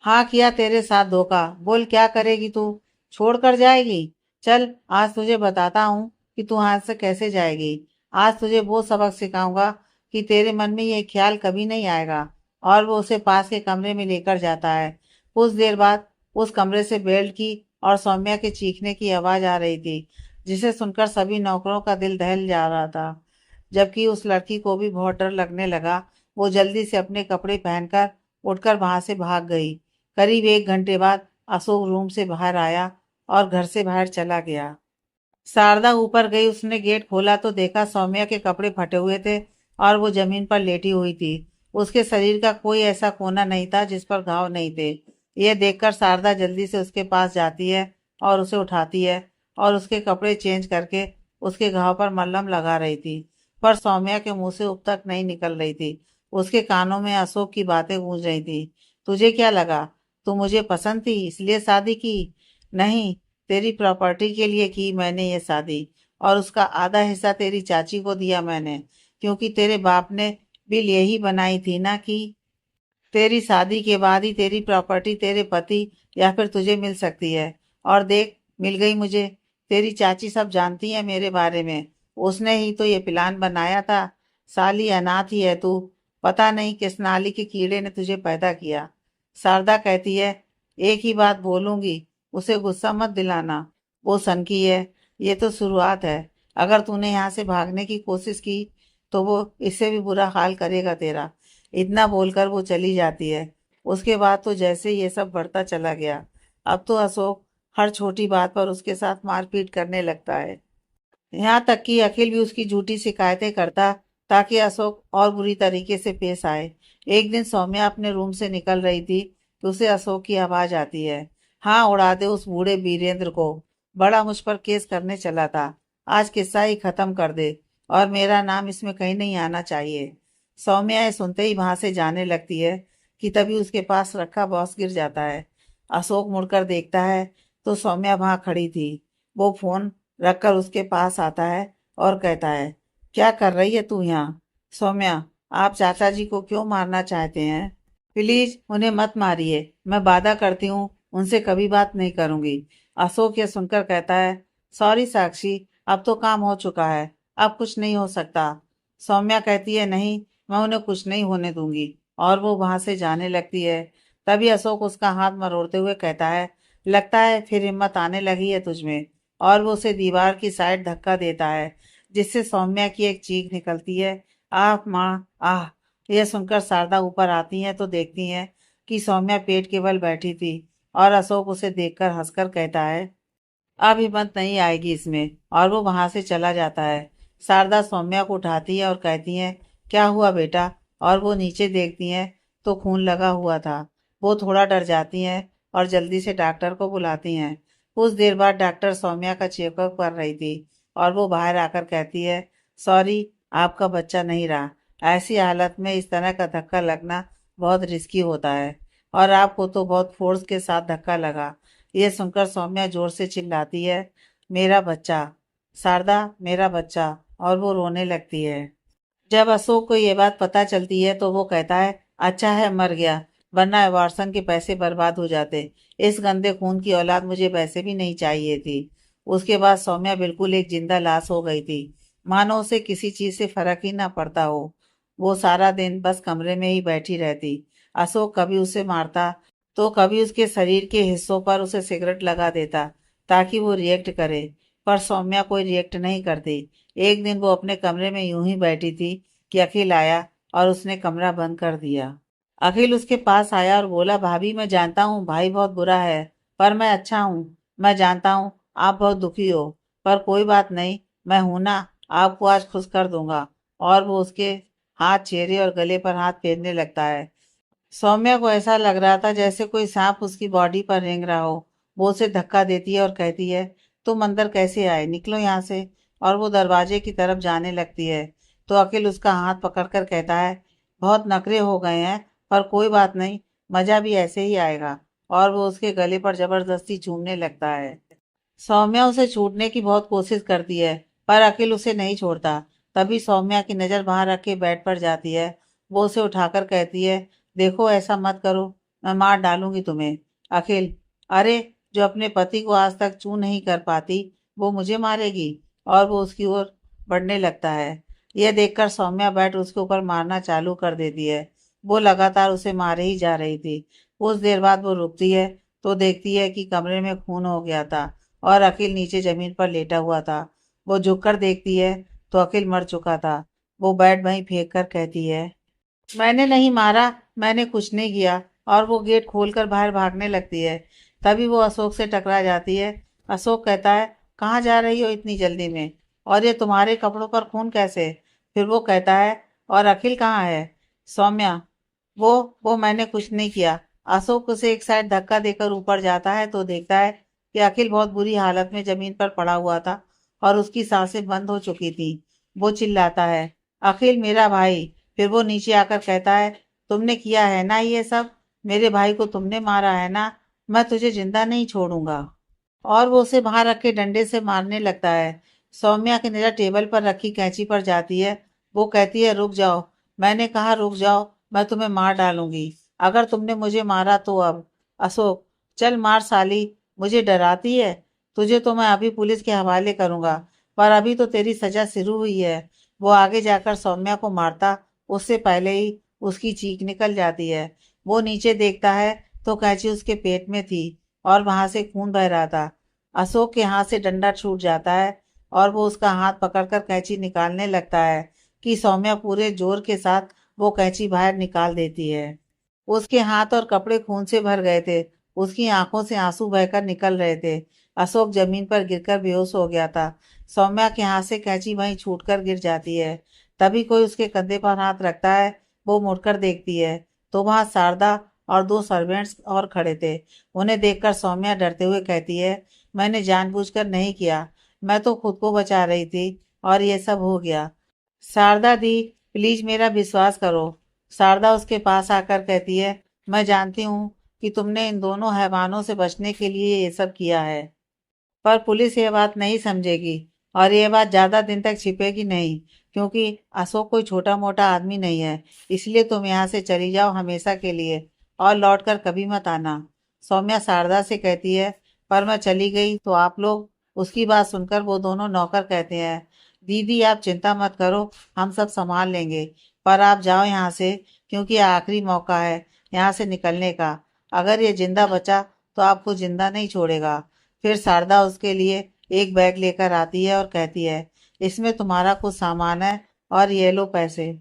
हाँ किया तेरे साथ धोखा, बोल क्या करेगी तू? छोड़ कर जाएगी? चल आज तुझे बताता हूँ कि तू हाथ से कैसे जाएगी। आज तुझे वो सबक सिखाऊंगा कि तेरे मन में ये ख्याल कभी नहीं आएगा। और वो उसे पास के कमरे में लेकर जाता है। कुछ देर बाद उस कमरे से बेल्ट की और सौम्या के चीखने की आवाज आ रही थी, जिसे सुनकर सभी नौकरों का दिल दहल जा रहा था। जबकि उस लड़की को भी बहुत डर लगने लगा। वो जल्दी से अपने कपड़े पहनकर उठकर वहां से भाग गई। करीब 1 घंटे बाद अशोक रूम से बाहर आया और घर से बाहर चला गया। शारदा ऊपर गई, उसने गेट खोला तो देखा सौम्या के कपड़े फटे हुए थे और वो जमीन पर लेटी हुई थी। उसके शरीर का कोई ऐसा कोना नहीं था जिस पर घाव नहीं थे। यह देखकर शारदा जल्दी से उसके पास जाती है और उसे उठाती है और उसके कपड़े चेंज करके उसके घाव पर मल्हम लगा रही थी। पर सौम्या के मुंह से उब तक नहीं निकल रही थी। उसके कानों में अशोक की बातें गूंज रही थी, तुझे क्या लगा? तू मुझे पसंद थी इसलिए शादी की? नहीं, तेरी प्रॉपर्टी के लिए की मैंने ये शादी, और उसका आधा हिस्सा तेरी चाची को दिया मैंने, क्योंकि तेरे बाप ने बिल यही बनाई थी ना कि तेरी शादी के बाद ही तेरी प्रॉपर्टी तेरे पति या फिर तुझे मिल सकती है। और देख, मिल गई मुझे। तेरी चाची सब जानती है मेरे बारे में, उसने ही तो ये प्लान बनाया था। साली अनाथ ही है तू, पता नहीं किस नाली के कीड़े ने तुझे पैदा किया। शारदा कहती है, एक ही बात बोलूंगी, उसे गुस्सा मत दिलाना। वो सनकी है, ये तो शुरुआत है। अगर तूने यहाँ से भागने की कोशिश की तो वो इससे भी बुरा हाल करेगा तेरा। इतना बोलकर वो चली जाती है। उसके बाद तो जैसे ये सब बढ़ता चला गया। अब तो अशोक हर छोटी बात पर उसके साथ मारपीट करने लगता है। यहाँ तक कि अखिल भी उसकी झूठी शिकायतें करता ताकि अशोक और बुरी तरीके से पेश आए। एक दिन सौम्या अपने रूम से निकल रही थी तो उसे अशोक की आवाज आती है। हाँ, उड़ा दे उस बूढ़े वीरेंद्र को, बड़ा मुझ पर केस करने चला था। आज किस्सा ही खत्म कर दे और मेरा नाम इसमें कहीं नहीं आना चाहिए। सौम्या ये सुनते ही वहां से जाने लगती है कि तभी उसके पास रखा बॉक्स गिर जाता है। अशोक मुड़कर देखता है तो सौम्या वहां खड़ी थी। वो फोन रखकर उसके पास आता है और कहता है, क्या कर रही है तू यहाँ? सौम्या, आप चाचा जी को क्यों मारना चाहते हैं? प्लीज उन्हें मत मारिए, मैं वादा करती हूँ उनसे कभी बात नहीं करूंगी। अशोक ये सुनकर कहता है, सॉरी साक्षी, अब तो काम हो चुका है, अब कुछ नहीं हो सकता। सौम्या कहती है, नहीं, मैं उन्हें कुछ नहीं होने दूंगी, और वो वहां से जाने लगती है। तभी अशोक उसका हाथ मरोड़ते हुए कहता है, लगता है फिर हिम्मत आने लगी है तुझमें। और वो उसे दीवार की साइड धक्का देता है, जिससे सौम्या की एक चीख निकलती है, आह माँ आह। यह सुनकर शारदा ऊपर आती हैं तो देखती हैं कि सौम्या पेट के बल बैठी थी। और अशोक उसे देखकर हंसकर कहता है, अब हिम्मत नहीं आएगी इसमें, और वो वहां से चला जाता है। शारदा सौम्या को उठाती है और कहती है, क्या हुआ बेटा? और वो नीचे देखती हैं तो खून लगा हुआ था। वो थोड़ा डर जाती हैं और जल्दी से डॉक्टर को बुलाती हैं। कुछ देर बाद डॉक्टर सौम्या का चेकअप कर रही थी और वो बाहर आकर कहती है, सॉरी, आपका बच्चा नहीं रहा। ऐसी हालत में इस तरह का धक्का लगना बहुत रिस्की होता है, और आपको तो बहुत फोर्स के साथ धक्का लगा। ये सुनकर सौम्या जोर से चिल्लाती है, मेरा बच्चा, शारदा, मेरा बच्चा। और वो रोने लगती है। जब अशोक को ये बात पता चलती है तो वो कहता है, अच्छा है मर गया, वरना वारसन के पैसे बर्बाद हो जाते। इस गंदे खून की औलाद मुझे वैसे भी नहीं चाहिए थी। उसके बाद सौम्या बिल्कुल एक जिंदा लाश हो गई थी, मानो उसे किसी चीज से फर्क ही ना पड़ता हो। वो सारा दिन बस कमरे में ही बैठी रहती। अशोक कभी उसे मारता तो कभी उसके शरीर के हिस्सों पर उसे सिगरेट लगा देता ताकि वो रिएक्ट करे, पर सौम्या कोई रिएक्ट नहीं करती। एक दिन वो अपने कमरे में यूं ही बैठी थी कि अखिल आया और उसने कमरा बंद कर दिया। अखिल उसके पास आया और बोला, भाभी, मैं जानता हूँ भाई बहुत बुरा है, पर मैं अच्छा हूँ। मैं जानता हूँ आप बहुत दुखी हो, पर कोई बात नहीं, मैं हूं ना, आपको आज खुश कर दूंगा। और वो उसके हाथ, चेहरे और गले पर हाथ फेरने लगता है। सौम्या को ऐसा लग रहा था जैसे कोई सांप उसकी बॉडी पर रेंग रहा हो। वो उसे धक्का देती है और कहती है, तुम अंदर कैसे आए? निकलो यहाँ से। और वो दरवाजे की तरफ जाने लगती है तो अखिल उसका हाथ पकड़कर कहता है, बहुत नखरे हो गए हैं, पर कोई बात नहीं, मजा भी ऐसे ही आएगा। और वो उसके गले पर जबरदस्ती चूमने लगता है। सौम्या उसे छूटने की बहुत कोशिश करती है, पर अखिल उसे नहीं छोड़ता। तभी सौम्या की नजर वहां रख के बेड पर जाती है। वो उसे उठाकर कहती है, देखो ऐसा मत करो, मैं मार डालूंगी तुम्हें। अखिल, अरे, जो अपने पति को आज तक चू नहीं कर पाती वो मुझे मारेगी? और वो उसकी ओर बढ़ने लगता है। यह देखकर सौम्या बैठ उसके ऊपर मारना चालू कर देती है। वो लगातार उसे मारे ही जा रही थी। कुछ देर बाद वो रुकती है तो देखती है कि कमरे में खून हो गया था और अखिल नीचे जमीन पर लेटा हुआ था। वो झुककर देखती है तो अखिल मर चुका था। वो बेड वहीं फेंक कर कहती है, मैंने नहीं मारा, मैंने कुछ नहीं किया। और वो गेट खोलकर बाहर भागने लगती है। तभी वो अशोक से टकरा जाती है। अशोक कहता है, कहाँ जा रही हो इतनी जल्दी में? और ये तुम्हारे कपड़ों पर खून कैसे? फिर वो कहता है, और अखिल कहाँ है? सौम्या, वो वो मैंने कुछ नहीं किया। अशोक उसे एक साइड धक्का देकर ऊपर जाता है तो देखता है कि अखिल बहुत बुरी हालत में जमीन पर पड़ा हुआ था और उसकी सांसें बंद हो चुकी थी। वो चिल्लाता है, अखिल, मेरा भाई। फिर वो नीचे आकर कहता है, तुमने किया है ना ये सब? मेरे भाई को तुमने मारा है ना? मैं तुझे जिंदा नहीं छोड़ूंगा। और वो उसे वहां रख के डंडे से मारने लगता है। सौम्या की नजर टेबल पर रखी कैंची पर जाती है। वो कहती है, रुक जाओ, मैंने कहा रुक जाओ, मैं तुम्हें मार डालूंगी अगर तुमने मुझे मारा तो। अब अशोक, चल मार साली, मुझे डराती है? तुझे तो मैं अभी पुलिस के हवाले करूंगा, पर अभी तो तेरी सजा शुरू हुई है। वो आगे जाकर सौम्या को मारता उससे पहले ही उसकी चीख निकल जाती है। वो नीचे देखता है तो कैंची उसके पेट में थी और वहां से खून बह रहा था। अशोक के हाथ से डंडा छूट जाता है और वो उसका हाथ पकड़कर कैंची निकालने लगता है कि सौम्या पूरे जोर के साथ वो कैंची बाहर निकाल देती है। उसके हाथ और कपड़े खून से भर गए थे। उसकी आंखों से आंसू बहकर निकल रहे थे। अशोक जमीन पर गिरकर बेहोश हो गया था। सौम्या के हाथ से कैंची वहीं छूटकर गिर जाती है। तभी कोई उसके कंधे पर हाथ रखता है। वो मुड़कर देखती है तो वहां शारदा और दो सर्वेंट्स और खड़े थे। उन्हें देखकर सौम्या डरते हुए कहती है, मैंने जानबूझकर नहीं किया, मैं तो खुद को बचा रही थी और ये सब हो गया। शारदा दी, प्लीज मेरा विश्वास करो। शारदा उसके पास आकर कहती है, मैं जानती हूँ कि तुमने इन दोनों हैवानों से बचने के लिए ये सब किया है, पर पुलिस ये बात नहीं समझेगी और ये बात ज्यादा दिन तक छिपेगी नहीं, क्योंकि अशोक कोई छोटा मोटा आदमी नहीं है। इसलिए तुम यहाँ से चली जाओ हमेशा के लिए और लौट कर कभी मत आना। सौम्या शारदा से कहती है, पर मैं चली गई तो आप लोग। उसकी बात सुनकर वो दोनों नौकर कहते हैं, दीदी आप चिंता मत करो, हम सब संभाल लेंगे, पर आप जाओ यहाँ से, क्योंकि ये आखिरी मौका है यहाँ से निकलने का। अगर ये जिंदा बचा तो आपको जिंदा नहीं छोड़ेगा। फिर शारदा उसके लिए एक बैग लेकर आती है और कहती है, इसमें तुम्हारा कुछ सामान है और ये लो पैसे।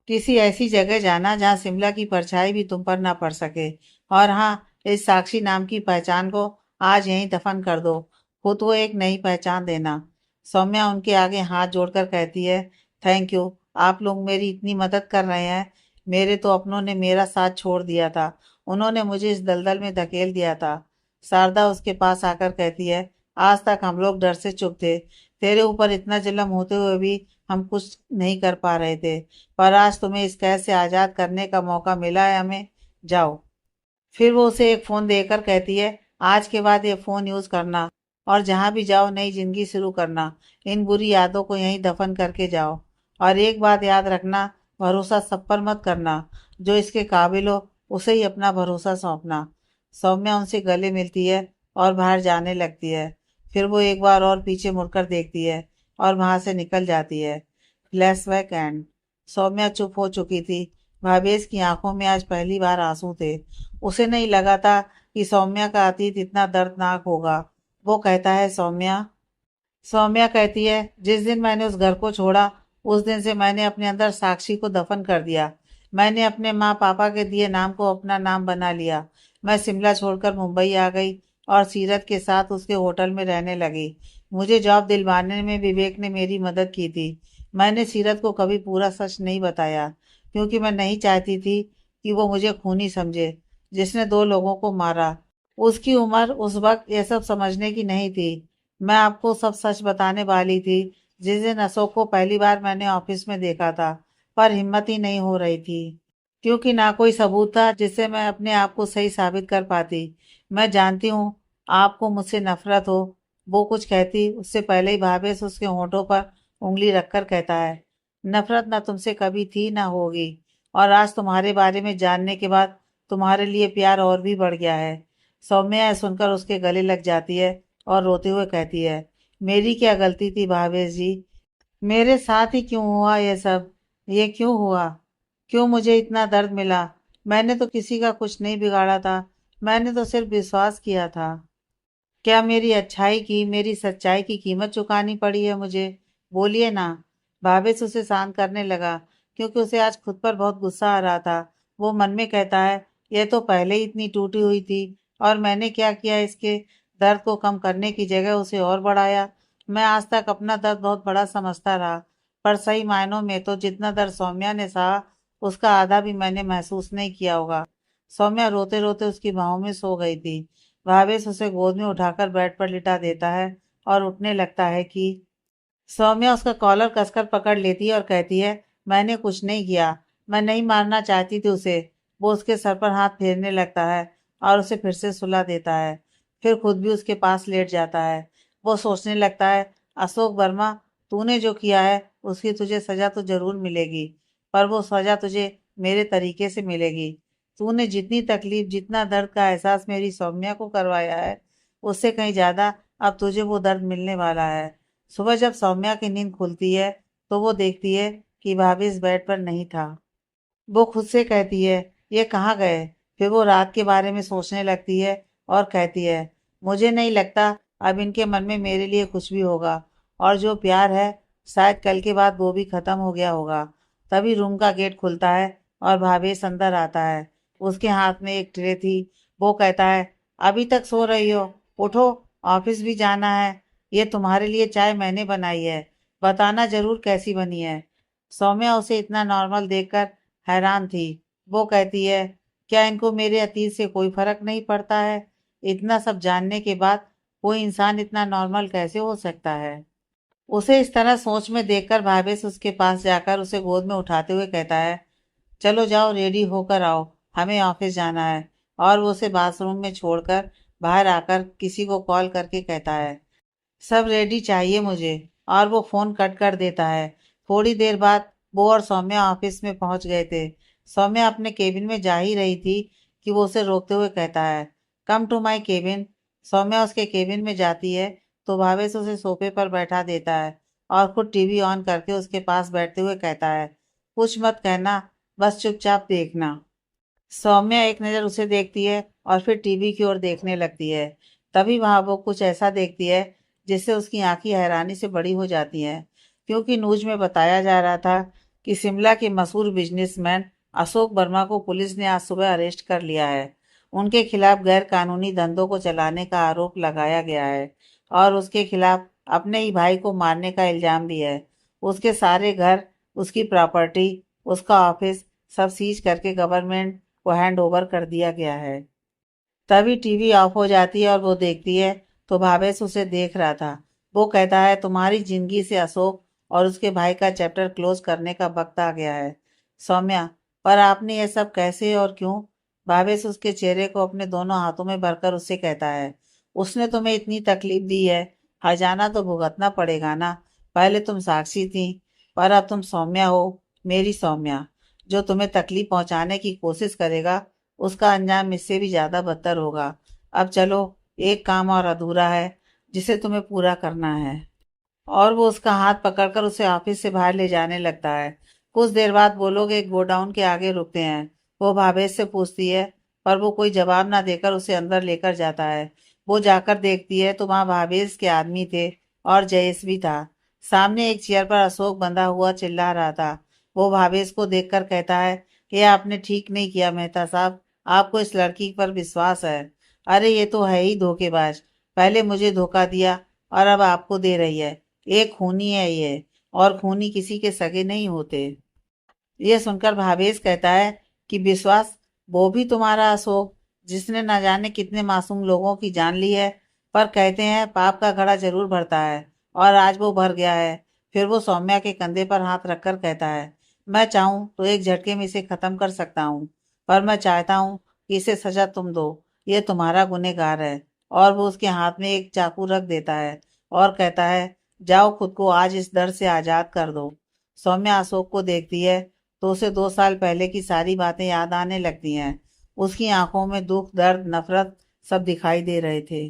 किसी ऐसी जगह जाना जहाँ शिमला की परछाई भी तुम पर ना पड़ सके। और हाँ, इस साक्षी नाम की पहचान को आज यहीं दफन कर दो, खुद को एक नई पहचान देना। सौम्या उनके आगे हाथ जोड़कर कहती है, थैंक यू, आप लोग मेरी इतनी मदद कर रहे हैं। मेरे तो अपनों ने मेरा साथ छोड़ दिया था, उन्होंने मुझे इस दलदल में धकेल दिया था। शारदा उसके पास आकर कहती है, आज तक हम लोग डर से चुप थे, तेरे ऊपर इतना जुल्म होते हुए भी हम कुछ नहीं कर पा रहे थे, पर आज तुम्हें इस कैद से आजाद करने का मौका मिला है हमें, जाओ। फिर वो उसे एक फोन देकर कहती है, आज के बाद ये फोन यूज करना और जहां भी जाओ नई जिंदगी शुरू करना। इन बुरी यादों को यहीं दफन करके जाओ। और एक बात याद रखना, भरोसा सब पर मत करना, जो इसके काबिल हो उसे ही अपना भरोसा सौंपना। सौम्या उनसे गले मिलती है और बाहर जाने लगती है। फिर वो एक बार और पीछे मुड़कर देखती है और वहां से निकल जाती है। Flashback and. सौम्या चुप हो चुकी थी। भावेश की आंखों में आज पहली बार आंसू थे। उसे नहीं लगा था कि सौम्या का अतीत इतना दर्दनाक होगा। वो कहता है, सौम्या। सौम्या कहती है, जिस दिन मैंने उस घर को छोड़ा उस दिन से मैंने अपने अंदर साक्षी को दफन कर दिया। मैंने अपने माँ पापा के दिए नाम को अपना नाम बना लिया। मैं शिमला छोड़कर मुंबई आ गई और सीरत के साथ उसके होटल में रहने लगी। मुझे जॉब दिलवाने में विवेक ने मेरी मदद की थी। मैंने सीरत को कभी पूरा सच नहीं बताया, क्योंकि मैं नहीं चाहती थी कि वो मुझे खूनी समझे जिसने दो लोगों को मारा। उसकी उम्र उस वक्त ये सब समझने की नहीं थी। मैं आपको सब सच बताने वाली थी जिस दिन अशोक को पहली बार मैंने ऑफिस में देखा था, पर हिम्मत ही नहीं हो रही थी, क्योंकि ना कोई सबूत था जिससे मैं अपने आप को सही साबित कर पाती। मैं जानती हूँ आपको मुझसे नफरत हो। वो कुछ कहती उससे पहले ही भावेश उसके होंठों पर उंगली रखकर कहता है, नफरत ना तुमसे कभी थी ना होगी, और आज तुम्हारे बारे में जानने के बाद तुम्हारे लिए प्यार और भी बढ़ गया है। सौम्या यह सुनकर उसके गले लग जाती है और रोते हुए कहती है, मेरी क्या गलती थी भावेश जी, मेरे साथ ही क्यों हुआ ये सब, ये क्यों हुआ, क्यों मुझे इतना दर्द मिला। मैंने तो किसी का कुछ नहीं बिगाड़ा था, मैंने तो सिर्फ विश्वास किया था। क्या मेरी अच्छाई की, मेरी सच्चाई की कीमत चुकानी पड़ी है मुझे? बोलिए ना। भावेश उसे शांत करने लगा, क्योंकि उसे आज खुद पर बहुत गुस्सा आ रहा था। वो मन में कहता है, यह तो पहले ही इतनी टूटी हुई थी और मैंने क्या किया, इसके दर्द को कम करने की जगह उसे और बढ़ाया। मैं आज तक अपना दर्द बहुत बड़ा समझता रहा, पर सही मायनों में तो जितना दर्द सौम्या ने सहा उसका आधा भी मैंने महसूस नहीं किया होगा। सौम्या रोते रोते उसकी बाहों में सो गई थी। भावेश उसे गोद में उठाकर बेड पर लिटा देता है और उठने लगता है कि सौम्या उसका कॉलर कसकर पकड़ लेती है और कहती है, मैंने कुछ नहीं किया, मैं नहीं मारना चाहती थी उसे। वो उसके सर पर हाथ फेरने लगता है और उसे फिर से सुला देता है। फिर खुद भी उसके पास लेट जाता है। वो सोचने लगता है, अशोक वर्मा, तूने जो किया है उसकी तुझे सजा तो जरूर मिलेगी, पर वो सजा तुझे मेरे तरीके से मिलेगी। तूने जितनी तकलीफ, जितना दर्द का एहसास मेरी सौम्या को करवाया है, उससे कहीं ज्यादा अब तुझे वो दर्द मिलने वाला है। सुबह जब सौम्या की नींद खुलती है तो वो देखती है कि भावेश बेड पर नहीं था। वो खुद से कहती है, ये कहाँ गए। फिर वो रात के बारे में सोचने लगती है और कहती है, मुझे नहीं लगता अब इनके मन में मेरे लिए कुछ भी होगा, और जो प्यार है शायद कल के बाद वो भी खत्म हो गया होगा। तभी रूम का गेट खुलता है और भावेश अंदर आता है। उसके हाथ में एक ट्रे थी। वो कहता है, अभी तक सो रही हो, उठो, ऑफिस भी जाना है। ये तुम्हारे लिए चाय मैंने बनाई है, बताना जरूर कैसी बनी है। सौम्या उसे इतना नॉर्मल देखकर हैरान थी। वो कहती है, क्या इनको मेरे अतीत से कोई फर्क नहीं पड़ता है। इतना सब जानने के बाद कोई इंसान इतना नॉर्मल कैसे हो सकता है। उसे इस तरह सोच में देखकर भावेश उसके पास जाकर उसे गोद में उठाते हुए कहता है, चलो जाओ, रेडी होकर आओ, हमें ऑफिस जाना है। और वो उसे बाथरूम में छोड़कर बाहर आकर किसी को कॉल करके कहता है, सब रेडी चाहिए मुझे। और वो फोन कट कर देता है। थोड़ी देर बाद वो और सौम्या ऑफिस में पहुंच गए थे। सौम्या अपने केबिन में जा ही रही थी कि वो उसे रोकते हुए कहता है, come to my cabin. Saumya उसके केबिन में जाती है तो भावेश उसे सोफे पर बैठा देता है और खुद टीवी ऑन करके उसके पास बैठते हुए कहता है, कुछ मत कहना, बस चुपचाप देखना। सौम्या एक नज़र उसे देखती है और फिर टीवी की ओर देखने लगती है। तभी वहां वो कुछ ऐसा देखती है जिससे उसकी आंखें हैरानी से बड़ी हो जाती हैं, क्योंकि न्यूज में बताया जा रहा था कि शिमला के मशहूर बिजनेसमैन अशोक वर्मा को पुलिस ने आज सुबह अरेस्ट कर लिया है। उनके खिलाफ गैर कानूनी धंधों को चलाने का आरोप लगाया गया है और उसके खिलाफ अपने ही भाई को मारने का इल्जाम भी है। उसके सारे घर, उसकी प्रॉपर्टी, उसका ऑफिस सब सीज करके गवर्नमेंट को हैंड ओवर कर दिया गया है। तभी टीवी ऑफ हो जाती है और वो देखती है तो भावेश उसे देख रहा था। वो कहता है, तुम्हारी जिंदगी से अशोक और उसके भाई का चैप्टर क्लोज करने का वक्त आ गया है। सौम्या, पर आपने ये सब कैसे और क्यों। भावेश उसके चेहरे को अपने दोनों हाथों में भरकर उससे कहता है, उसने तुम्हें इतनी तकलीफ दी है, हर्जाना तो भुगतना पड़ेगा ना। पहले तुम साक्षी थी, पर अब तुम सौम्या हो, मेरी सौम्या। जो तुम्हें तकलीफ पहुंचाने की कोशिश करेगा उसका अंजाम इससे भी ज्यादा बदतर होगा। अब चलो, एक काम और अधूरा है जिसे तुम्हें पूरा करना है। और वो उसका हाथ पकड़कर उसे ऑफिस से बाहर ले जाने लगता है। कुछ देर बाद वो लोग एक गोडाउन के आगे रुकते हैं। वो भावेश से पूछती है, पर वो कोई जवाब ना देकर उसे अंदर लेकर जाता है। वो जाकर देखती है तो वहां भावेश के आदमी थे और जयेश भी था। सामने एक चेयर पर अशोक बंधा हुआ चिल्ला रहा था। वो भावेश को देखकर कहता है, ये आपने ठीक नहीं किया मेहता साहब, आपको इस लड़की पर विश्वास है। अरे ये तो है ही धोखेबाज, पहले मुझे धोखा दिया और अब आपको दे रही है। एक खूनी है ये, और खूनी किसी के सगे नहीं होते। ये सुनकर भावेश कहता है कि विश्वास, वो भी तुम्हारा अशोक, जिसने न जाने कितने मासूम लोगों की जान ली है। पर कहते हैं पाप का घड़ा जरूर भरता है, और आज वो भर गया है। फिर वो सौम्या के कंधे पर हाथ रखकर कहता है, मैं चाहूं तो एक झटके में इसे खत्म कर सकता हूँ, पर मैं चाहता हूँ कि इसे सजा तुम दो। ये तुम्हारा गुनहगार है। और वो उसके हाथ में एक चाकू रख देता है और कहता है, जाओ, खुद को आज इस दर्द से आजाद कर दो। सौम्या अशोक को देखती है तो उसे 2 साल पहले की सारी बातें याद आने लगती हैं। उसकी आंखों में दुख, दर्द, नफरत सब दिखाई दे रहे थे।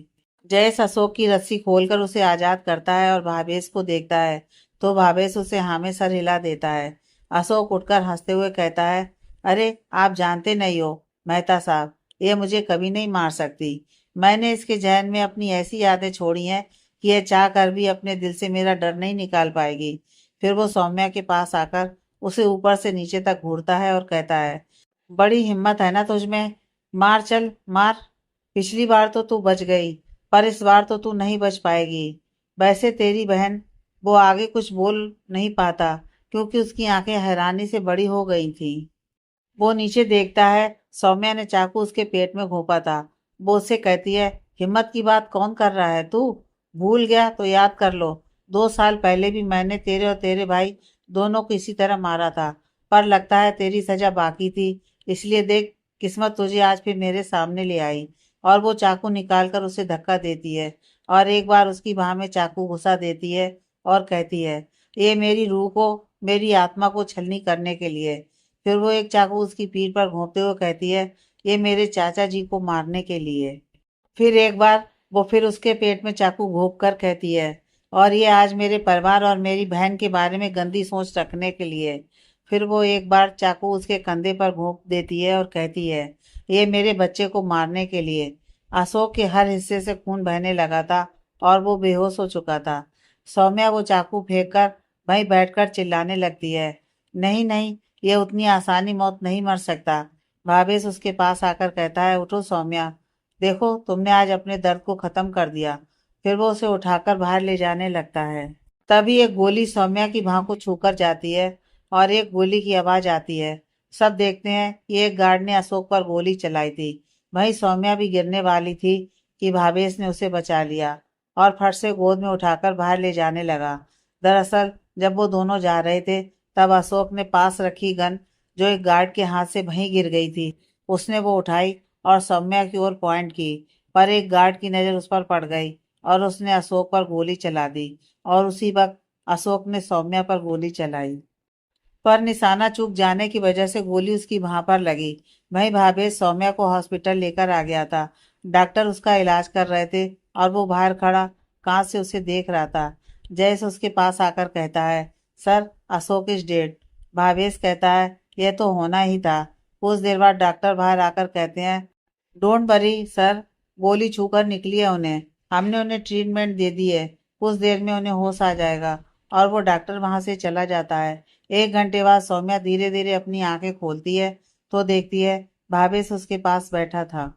जयेश अशोक की रस्सी खोलकर उसे आजाद करता है और भावेश को देखता है तो भावेश उसे हाँ में सर हिला देता है। अशोक उठकर हंसते हुए कहता है, अरे आप जानते नहीं हो मेहता साहब, ये मुझे कभी नहीं मार सकती। मैंने इसके जहन में अपनी ऐसी यादें छोड़ी हैं कि यह चाह कर भी अपने दिल से मेरा डर नहीं निकाल पाएगी। फिर वो सौम्या के पास आकर उसे ऊपर से नीचे तक घूरता है और कहता है, बड़ी हिम्मत है ना तुझमें, मार, चल मार। पिछली बार तो तू बच गई, पर इस बार तो तू नहीं बच पाएगी। वैसे तेरी बहन। वो आगे कुछ बोल नहीं पाता क्योंकि उसकी आंखें हैरानी से बड़ी हो गई थी। वो नीचे देखता है, सौम्या ने चाकू उसके पेट में घोंपा था। वो उससे कहती है, हिम्मत की बात कौन कर रहा है तू, भूल गया तो याद कर लो। 2 साल पहले भी मैंने तेरे और तेरे भाई दोनों को इसी तरह मारा था, पर लगता है तेरी सजा बाकी थी। इसलिए देख, किस्मत तुझे आज फिर मेरे सामने ले आई। और वो चाकू निकाल कर उसे धक्का देती है और एक बार उसकी बाह में चाकू घुसा देती है और कहती है, ये मेरी रूह को, मेरी आत्मा को छलनी करने के लिए। फिर वो एक चाकू उसकी पीठ पर घोंपते हुए कहती है, ये मेरे चाचा जी को मारने के लिए। फिर एक बार वो फिर उसके पेट में चाकू घोंप कर कहती है, और ये आज मेरे परिवार और मेरी बहन के बारे में गंदी सोच रखने के लिए। फिर वो एक बार चाकू उसके कंधे पर घोंप देती है और कहती है, ये मेरे बच्चे को मारने के लिए। अशोक के हर हिस्से से खून बहने लगा था और वो बेहोश हो चुका था। सौम्या वो चाकू फेंक कर वहीं बैठकर चिल्लाने लगती है, नहीं नहीं, ये उतनी आसानी मौत नहीं मर सकता। भावेश उसके पास आकर कहता है, उठो सौम्या, देखो तुमने आज अपने दर्द को खत्म कर दिया। फिर वो उसे उठाकर बाहर ले जाने लगता है। तभी एक गोली सौम्या की बाह को छूकर जाती है और एक गोली की आवाज आती है। सब देखते हैं कि एक गार्ड ने अशोक पर गोली चलाई थी। वहीं सौम्या भी गिरने वाली थी कि भावेश ने उसे बचा लिया और फट से गोद में उठाकर बाहर ले जाने लगा। दरअसल जब वो दोनों जा रहे थे तब अशोक ने पास रखी गन, जो एक गार्ड के हाथ से वहीं गिर गई थी, उसने वो उठाई और सौम्या की ओर पॉइंट की। पर एक गार्ड की नजर उस पर पड़ गई और उसने अशोक पर गोली चला दी और उसी वक्त अशोक ने सौम्या पर गोली चलाई। पर निशाना चूक जाने की वजह से गोली उसकी बांह पर लगी। वहीं भावेश सौम्या को हॉस्पिटल लेकर आ गया था। डॉक्टर उसका इलाज कर रहे थे और वो बाहर खड़ा कांच से उसे देख रहा था। जयेश उसके पास आकर कहता है, sir Ashok is dead. Bhavesh कहता है, यह तो होना ही था। कुछ देर बाद डॉक्टर बाहर आकर कहते हैं, डोंट वरी सर, गोली छूकर निकली है उन्हें। हमने उन्हें ट्रीटमेंट दे दी है, कुछ देर में उन्हें होश आ जाएगा। और वो डॉक्टर वहां से चला जाता है। 1 घंटे बाद सौम्या धीरे धीरे अपनी आंखें खोलती है तो देखती है भावेश उसके पास बैठा था।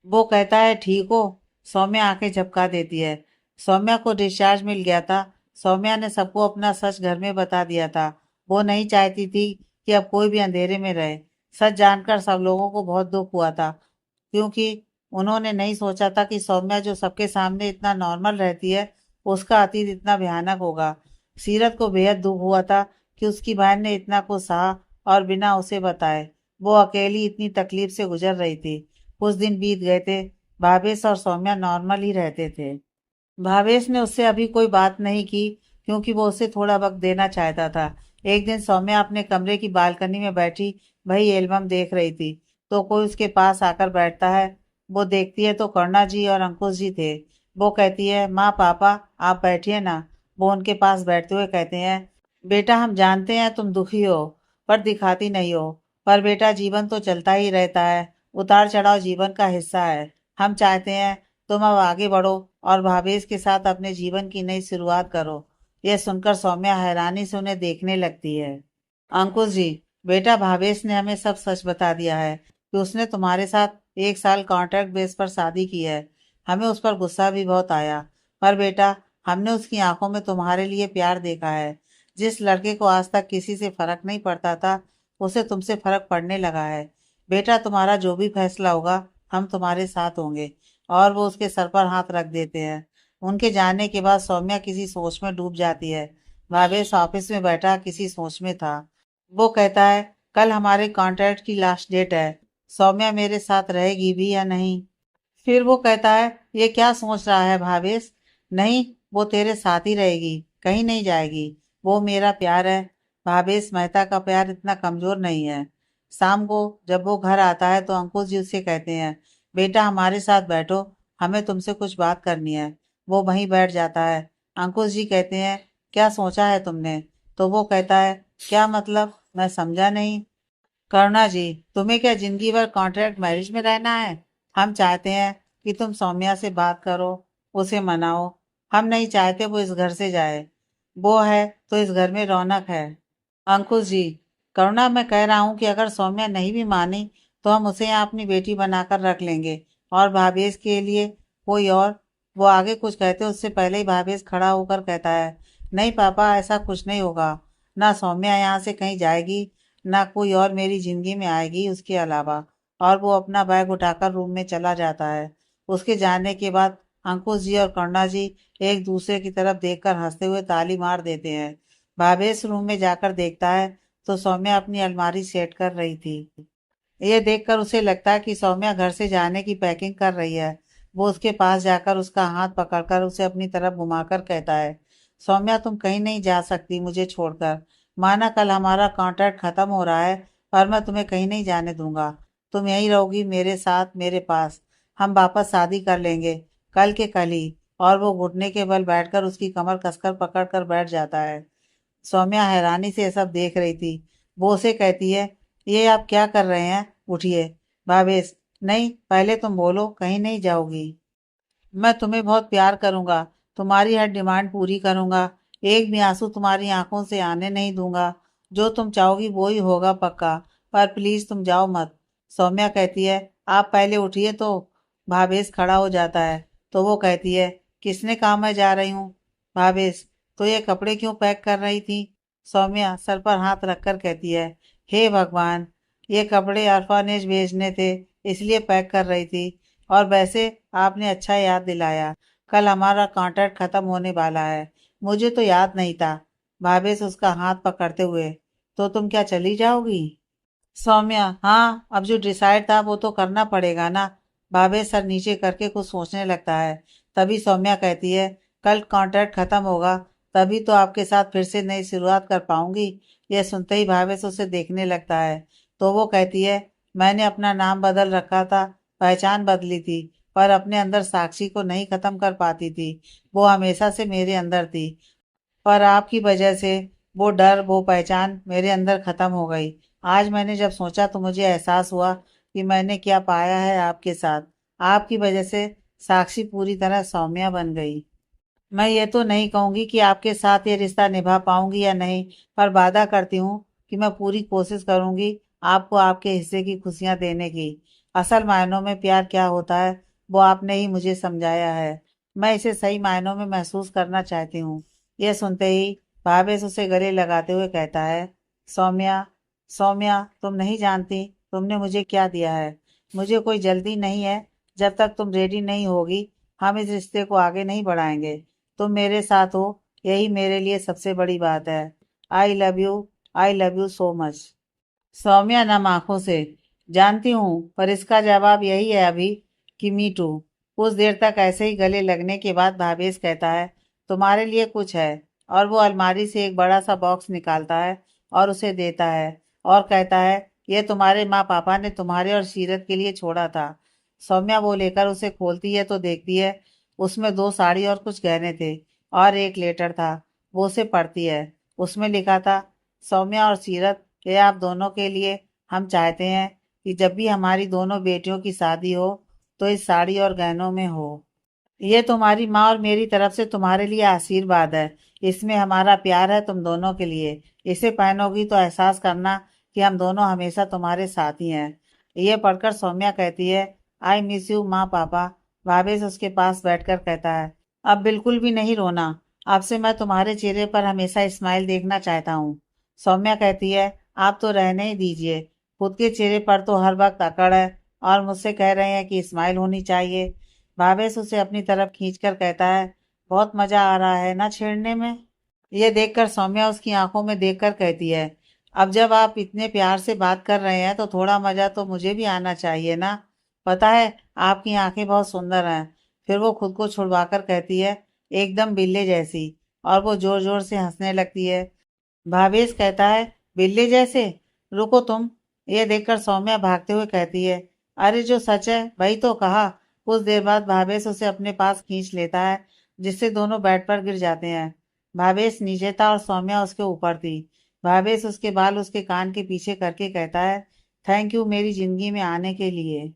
वो कहता है, ठीक हो? सौम्या आंखें झपका देती है। सौम्या को डिस्चार्ज मिल गया था। सौम्या ने सबको अपना सच घर में बता दिया था। वो नहीं चाहती थी कि अब कोई भी अंधेरे में रहे। सच जानकर सब लोगों को बहुत दुख हुआ था, क्योंकि उन्होंने नहीं सोचा था कि सौम्या जो सबके सामने इतना नॉर्मल रहती है, उसका अतीत इतना भयानक होगा। सीरत को बेहद दुख हुआ था कि उसकी बहन ने इतना कुछ सहा और बिना उसे बताए वो अकेली इतनी तकलीफ से गुजर रही थी। कुछ दिन बीत गए थे। भावेश और सौम्या नॉर्मल ही रहते थे। भावेश ने उससे अभी कोई बात नहीं की, क्योंकि वो उसे थोड़ा वक्त देना चाहता था। एक दिन सौम्या अपने कमरे की बालकनी में बैठी वही एल्बम देख रही थी तो कोई उसके पास आकर बैठता है। वो देखती है तो करुणा जी और अंकुश जी थे। वो कहती है, माँ पापा आप बैठिए ना। वो उनके पास बैठते हुए कहते हैं, बेटा हम जानते हैं तुम दुखी हो, पर दिखाती नहीं हो। पर बेटा जीवन तो चलता ही रहता है, उतार चढ़ाव जीवन का हिस्सा है। हम चाहते हैं तुम अब आगे बढ़ो और भावेश के साथ अपने जीवन की नई शुरुआत करो। यह सुनकर सौम्या हैरानी से उन्हें देखने लगती है। अंकुश जी, बेटा भावेश ने हमें सब सच बता दिया है कि उसने तुम्हारे साथ 1 साल कॉन्ट्रैक्ट बेस पर शादी की है। हमें उस पर गुस्सा भी बहुत आया, पर बेटा हमने उसकी आंखों में तुम्हारे लिए प्यार देखा है। जिस लड़के को आज तक किसी से फर्क नहीं पड़ता था, उसे तुमसे फर्क पड़ने लगा है। बेटा तुम्हारा जो भी फैसला होगा हम तुम्हारे साथ होंगे। और वो उसके सर पर हाथ रख देते हैं। उनके जाने के बाद सौम्या किसी सोच में डूब जाती है। भावेश ऑफिस में बैठा किसी सोच में था। वो कहता है, कल हमारे कॉन्ट्रैक्ट की लास्ट डेट है। सौम्या मेरे साथ रहेगी भी या नहीं? फिर वो कहता है, ये क्या सोच रहा है भावेश? नहीं, वो तेरे साथ ही रहेगी, कहीं नहीं जाएगी। वो मेरा प्यार है। भावेश मेहता का प्यार इतना कमजोर नहीं है। शाम को जब वो घर आता है तो अंकुश जी उससे कहते हैं, बेटा हमारे साथ बैठो, हमें तुमसे कुछ बात करनी है। वो वहीं बैठ जाता है। अंकुश जी कहते हैं, क्या सोचा है तुमने? तो वो कहता है, क्या मतलब, मैं समझा नहीं। करुणा जी, तुम्हें क्या जिंदगी भर कॉन्ट्रैक्ट मैरिज में रहना है? हम चाहते हैं कि तुम सौम्या से बात करो, उसे मनाओ। हम नहीं चाहते वो इस घर से जाए। वो है तो इस घर में रौनक है। अंकुश जी, करुणा मैं कह रहा हूँ कि अगर सौम्या नहीं भी मानी तो हम उसे यहाँ अपनी बेटी बनाकर रख लेंगे। और भावेश के लिए कोई और। वो आगे कुछ कहते उससे पहले ही भावेश खड़ा होकर कहता है, नहीं पापा ऐसा कुछ नहीं होगा। ना सौम्या यहाँ से कहीं जाएगी, ना कोई और मेरी जिंदगी में आएगी उसके अलावा। और वो अपना बैग उठाकर रूम में चला जाता है। उसके जाने के बाद अंकुश जी और करुणा जी एक दूसरे की तरफ देखकर हंसते हुए ताली मार देते हैं। भावेश रूम में जाकर देखता है तो सौम्या अपनी अलमारी सेट कर रही थी। ये देखकर उसे लगता है कि सौम्या घर से जाने की पैकिंग कर रही है। वो उसके पास जाकर उसका हाथ पकड़कर उसे अपनी तरफ घुमाकर कहता है, सौम्या तुम कहीं नहीं जा सकती मुझे छोड़कर। माना कल हमारा कॉन्ट्रैक्ट खत्म हो रहा है, पर मैं तुम्हें कहीं नहीं जाने दूंगा। तुम यहीं रहोगी मेरे साथ मेरे पास। हम वापस शादी कर लेंगे, कल के कल ही। और वो घुटने के बल बैठकर उसकी कमर कसकर पकड़कर बैठ जाता है। सौम्या हैरानी से ये सब देख रही थी। वो उसे कहती है, ये आप क्या कर रहे हैं, उठिए। भावेश, नहीं, पहले तुम बोलो, कहीं नहीं जाओगी? मैं तुम्हें बहुत प्यार करूंगा, तुम्हारी हर डिमांड पूरी करूंगा, एक भी आंसू तुम्हारी आंखों से आने नहीं दूंगा। जो तुम चाहोगी वो ही होगा पक्का, पर प्लीज तुम जाओ मत। सौम्या कहती है, आप पहले उठिए तो। भावेश खड़ा हो जाता है तो वो कहती है, किसने कहा मैं जा रही हूँ? भावेश, तो ये कपड़े क्यों पैक कर रही थी? सौम्या सर पर हाथ रखकर कहती है, हे भगवान, ये कपड़े ऑर्फनेज भेजने थे, इसलिए पैक कर रही थी। और वैसे आपने अच्छा याद दिलाया, कल हमारा कॉन्ट्रैक्ट खत्म होने वाला है, मुझे तो याद नहीं था। भावेश उसका हाथ पकड़ते हुए, तो तुम क्या चली जाओगी? सौम्या, हाँ, अब जो डिसाइड था वो तो करना पड़ेगा ना। भावेश सर नीचे करके कुछ सोचने लगता है। तभी सौम्या कहती है, कल कॉन्ट्रैक्ट खत्म होगा, तभी तो आपके साथ फिर से नई शुरुआत कर पाऊंगी। यह सुनते ही भावेश उसे देखने लगता है। तो वो कहती है, मैंने अपना नाम बदल रखा था, पहचान बदली थी, पर अपने अंदर साक्षी को नहीं खत्म कर पाती थी। वो हमेशा से मेरे अंदर थी, पर आपकी वजह से वो डर, वो पहचान मेरे अंदर खत्म हो गई। आज मैंने जब सोचा तो मुझे एहसास हुआ कि मैंने क्या पाया है आपके साथ। आपकी वजह से साक्षी पूरी तरह सौम्या बन गई। मैं ये तो नहीं कहूंगी कि आपके साथ ये रिश्ता निभा पाऊंगी या नहीं, पर वादा करती हूँ कि मैं पूरी कोशिश करूंगी आपको आपके हिस्से की खुशियां देने की। असल मायनों में प्यार क्या होता है वो आपने ही मुझे समझाया है। मैं इसे सही मायनों में महसूस करना चाहती हूँ। यह सुनते ही भावेश उसे गले लगाते हुए कहता है, सौम्या, सौम्या, तुम नहीं जानती तुमने मुझे क्या दिया है। मुझे कोई जल्दी नहीं है, जब तक तुम रेडी नहीं होगी हम इस रिश्ते को आगे नहीं बढ़ाएंगे। तुम मेरे साथ हो, यही मेरे लिए सबसे बड़ी बात है। I love you, I love you so much. Saumya नम आंखों से, जानती हूँ, पर इसका जवाब यही है अभी कि मी टू। कुछ देर तक ऐसे ही गले लगने के बाद भावेश कहता है, तुम्हारे लिए कुछ है। और वो अलमारी से एक बड़ा सा बॉक्स निकालता है और उसे देता है और कहता है, ये तुम्हारे माँ पापा ने तुम्हारे और सीरत के लिए छोड़ा था। सौम्या वो लेकर उसे खोलती है तो देखती है उसमें दो साड़ी और कुछ गहने थे और एक लेटर था। वो उसे पढ़ती है। उसमें लिखा था, सौम्या और सीरत, ये आप दोनों के लिए हम चाहते हैं कि जब भी हमारी दोनों बेटियों की शादी हो तो इस साड़ी और गहनों में हो। ये तुम्हारी माँ और मेरी तरफ से तुम्हारे लिए आशीर्वाद है। इसमें हमारा प्यार है तुम दोनों के लिए। इसे पहनोगी तो एहसास करना कि हम दोनों हमेशा तुम्हारे साथ ही हैं। ये पढ़कर सौम्या कहती है, आई मिस यू माँ पापा। भावेश उसके पास बैठकर कहता है, अब बिल्कुल भी नहीं रोना। अब से मैं तुम्हारे चेहरे पर हमेशा स्माइल देखना चाहता हूँ। सौम्या कहती है, आप तो रहने ही दीजिए। खुद के चेहरे पर तो हर वक्त अकड़ है और मुझसे कह रहे हैं कि स्माइल होनी चाहिए। भावेश उसे अपनी तरफ खींचकर कहता है, बहुत मजा आ रहा है ना छेड़ने में? ये देखकर सौम्या उसकी आंखों में देखकर कहती है, अब जब आप इतने प्यार से बात कर रहे हैं तो थोड़ा मजा तो मुझे भी आना चाहिए ना। पता है, आपकी आंखें बहुत सुंदर हैं। फिर वो खुद को छुड़वाकर कहती है, एकदम बिल्ले जैसी। और वो जोर जोर से हंसने लगती है। भावेश कहता है, बिल्ली जैसे? रुको तुम। ये देखकर सौम्या भागते हुए कहती है, अरे जो सच है वही तो कहा। कुछ देर बाद भावेश उसे अपने पास खींच लेता है, जिससे दोनों बेड पर गिर जाते हैं। भावेश नीचे था और सौम्या उसके ऊपर थी। भावेश उसके बाल उसके कान के पीछे करके कहता है, थैंक यू मेरी जिंदगी में आने के लिए।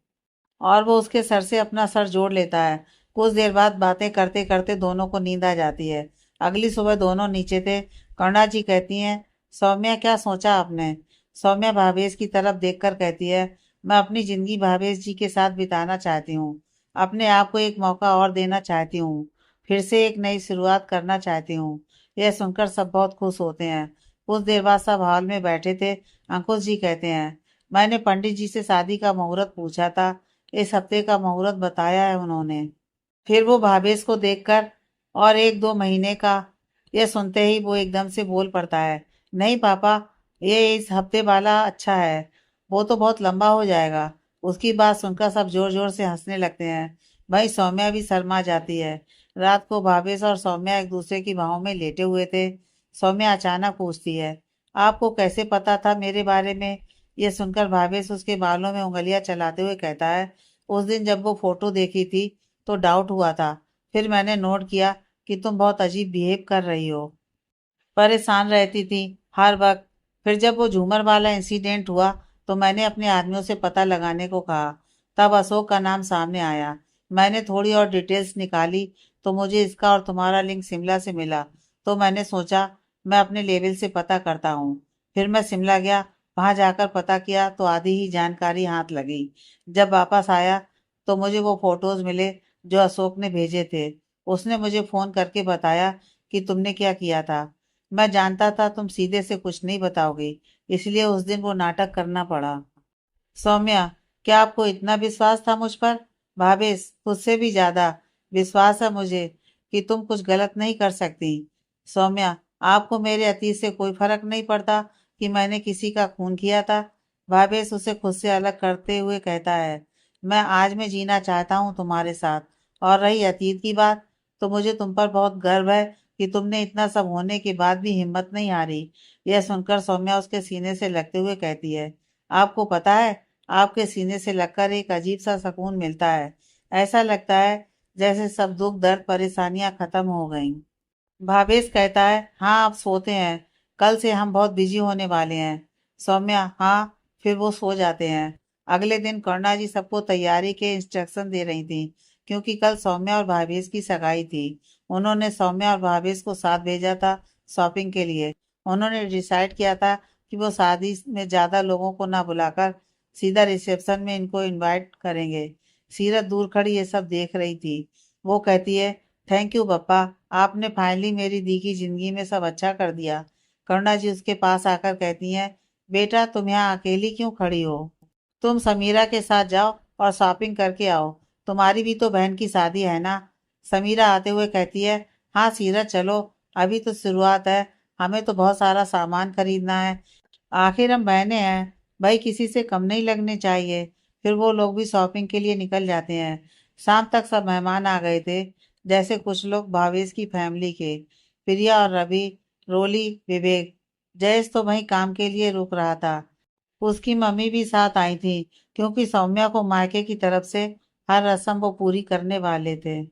और वो उसके सर से अपना सर जोड़ लेता है। कुछ देर बाद बातें करते करते दोनों को नींद आ जाती है। अगली सुबह दोनों नीचे थे। करुणा जी कहती हैं, सौम्या, क्या सोचा आपने? सौम्या भावेश की तरफ देखकर कहती है, मैं अपनी जिंदगी भावेश जी के साथ बिताना चाहती हूँ। अपने आप को एक मौका और देना चाहती हूँ। फिर से एक नई शुरुआत करना चाहती हूँ। यह सुनकर सब बहुत खुश होते हैं। कुछ देर बाद सब हॉल में बैठे थे। अंकुश जी कहते हैं, मैंने पंडित जी से शादी का मुहूर्त पूछा था। इस हफ्ते का मुहूर्त बताया है उन्होंने। फिर वो भावेश को देखकर, और एक दो महीने का। यह सुनते ही वो एकदम से बोल पड़ता है, नहीं पापा, ये इस हफ्ते वाला अच्छा है, वो तो बहुत लंबा हो जाएगा। उसकी बात सुनकर सब जोर जोर से हंसने लगते हैं। भाई सौम्या भी शर्मा जाती है। रात को भावेश और सौम्या एक दूसरे की बाहों में लेटे हुए थे। सौम्या अचानक पूछती है, आपको कैसे पता था मेरे बारे में? यह सुनकर भावेश उसके बालों में उंगलियां चलाते हुए कहता है, उस दिन जब वो फोटो देखी थी तो डाउट हुआ था, फिर मैंने नोट किया कि तुम बहुत अजीब बिहेव कर रही हो, परेशान रहती थी हर वक्त। फिर जब वो झूमर वाला इंसिडेंट हुआ तो मैंने अपने आदमियों से पता लगाने को कहा। तब अशोक का नाम सामने आया। मैंने थोड़ी और डिटेल्स निकाली तो मुझे इसका और तुम्हारा लिंक शिमला से मिला। तो मैंने सोचा मैं अपने लेवल से पता करता हूँ। फिर मैं शिमला गया। वहां जाकर पता किया तो आधी ही जानकारी हाथ लगी। जब वापस आया तो मुझे वो फोटोज मिले जो अशोक ने भेजे थे। उसने मुझे फोन करके बताया कि तुमने क्या किया था। मैं जानता था तुम सीधे से कुछ नहीं बताओगे, इसलिए उस दिन वो नाटक करना पड़ा। सौम्या, क्या आपको इतना विश्वास था मुझ पर? भावेश, खुद से भी ज्यादा विश्वास है मुझे कि तुम कुछ गलत नहीं कर सकती। सौम्या, आपको मेरे अतीत से कोई फर्क नहीं पड़ता कि मैंने किसी का खून किया था? भावेश उसे खुद से अलग करते हुए कहता है, मैं आज में जीना चाहता हूँ तुम्हारे साथ। और रही अतीत की बात, तो मुझे तुम पर बहुत गर्व है कि तुमने इतना सब होने के बाद भी हिम्मत नहीं हारी। यह सुनकर सौम्या उसके सीने से लगते हुए कहती है, आपको पता है, आपके सीने से लगकर एक अजीब सा सुकून मिलता है। ऐसा लगता है जैसे सब दुख दर्द परेशानियां खत्म हो गईं। भावेश कहता है, हाँ आप सोते हैं, कल से हम बहुत बिजी होने वाले हैं। सौम्या, हाँ। फिर वो सो जाते हैं। अगले दिन करुणा जी सबको तैयारी के इंस्ट्रक्शन दे रही थी, क्योंकि कल सौम्या और भावेश की सगाई थी। उन्होंने सौम्या और भावेश को साथ भेजा था शॉपिंग के लिए। उन्होंने डिसाइड किया था कि वो शादी में ज्यादा लोगों को ना बुलाकर सीधा रिसेप्शन में इनको इनवाइट करेंगे। सीरत दूर खड़ी ये सब देख रही थी। वो कहती है, थैंक यू पप्पा, आपने फाइनली मेरी दी की जिंदगी में सब अच्छा कर दिया। करुणा जी उसके पास आकर कहती हैं, बेटा तुम यहाँ अकेली क्यों खड़ी हो? तुम समीरा के साथ जाओ और शॉपिंग करके आओ। तुम्हारी भी तो बहन की शादी है ना? समीरा आते हुए कहती है, हाँ सीरत चलो, अभी तो शुरुआत है। हमें तो बहुत सारा सामान खरीदना है। आखिर हम बहनें हैं, भाई किसी से कम नहीं लगने चाहिए। फिर वो लोग भी शॉपिंग के लिए निकल जाते हैं। शाम तक सब मेहमान आ गए थे, जैसे कुछ लोग भावेश की फैमिली के, प्रिया और रवि, रोली, विवेक। जयेश तो वहीं काम के लिए रुक रहा था। उसकी मम्मी भी साथ आई थी, क्योंकि सौम्या को मायके की तरफ से हर रस्म वो पूरी करने वाले थे।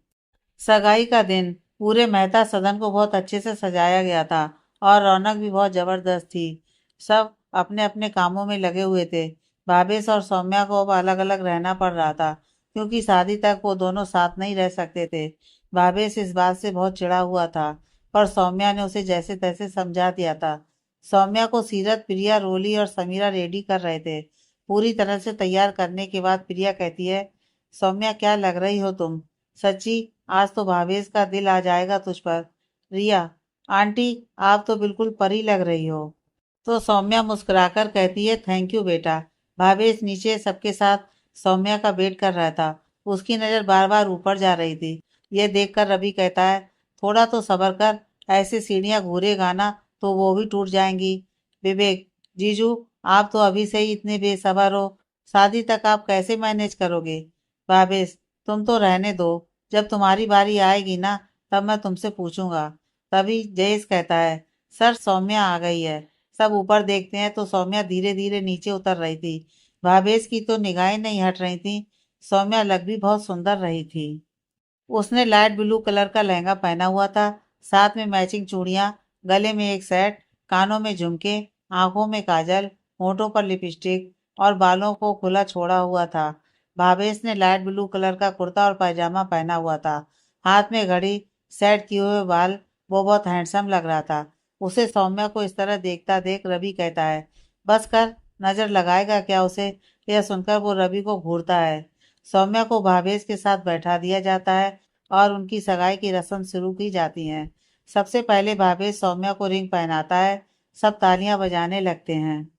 सगाई का दिन पूरे मेहता सदन को बहुत अच्छे से सजाया गया था और रौनक भी बहुत जबरदस्त थी। सब अपने अपने कामों में लगे हुए थे। भावेश और सौम्या को अब अलग अलग रहना पड़ रहा था, क्योंकि शादी तक वो दोनों साथ नहीं रह सकते थे। भावेश इस बात से बहुत चिढ़ा हुआ था, पर सौम्या ने उसे जैसे तैसे समझा दिया था। सौम्या को सीरत, प्रिया, रोली और समीरा रेडी कर रहे थे। पूरी तरह से तैयार करने के बाद प्रिया कहती है, सौम्या क्या लग रही हो तुम? सच्ची, आज तो भावेश का दिल आ जाएगा तुझ पर। रिया, आंटी, आप तो बिल्कुल परी लग रही हो। तो सौम्या मुस्कुराकर कहती है, थैंक यू बेटा। भावेश नीचे सबके साथ सौम्या का वेट कर रहा था। उसकी नजर बार बार ऊपर जा रही थी। यह देखकर रवि कहता है, थोड़ा तो सब्र कर, ऐसे सीढ़ियां घूरेगा ना तो वो भी टूट जाएंगी। विवेक, जीजू, आप तो अभी से ही इतने बेसब्र हो, शादी तक आप कैसे मैनेज करोगे? भावेश, तुम तो रहने दो, जब तुम्हारी बारी आएगी ना तब मैं तुमसे पूछूंगा। तभी जयेश कहता है, सर सौम्या आ गई है। सब ऊपर देखते हैं तो सौम्या धीरे धीरे नीचे उतर रही थी। भावेश की तो निगाहें नहीं हट रही थी। सौम्या लग भी बहुत सुंदर रही थी। उसने लाइट ब्लू कलर का लहंगा पहना हुआ था, साथ में मैचिंग चूड़ियां, गले में एक सेट, कानों में झुमके, आंखों में काजल, होठों पर लिपस्टिक और बालों को खुला छोड़ा हुआ था। भावेश ने लाइट ब्लू कलर का कुर्ता और पैजामा पहना हुआ था, हाथ में घड़ी, सेट किए हुए बाल। वो बहुत हैंडसम लग रहा था। उसे सौम्या को इस तरह देखता देख रवि कहता है, बस कर, नजर लगाएगा क्या उसे? यह सुनकर वो रवि को घूरता है। सौम्या को भावेश के साथ बैठा दिया जाता है और उनकी सगाई की रस्म शुरू की जाती है। सबसे पहले भावेश सौम्या को रिंग पहनाता है। सब तालियां बजाने लगते हैं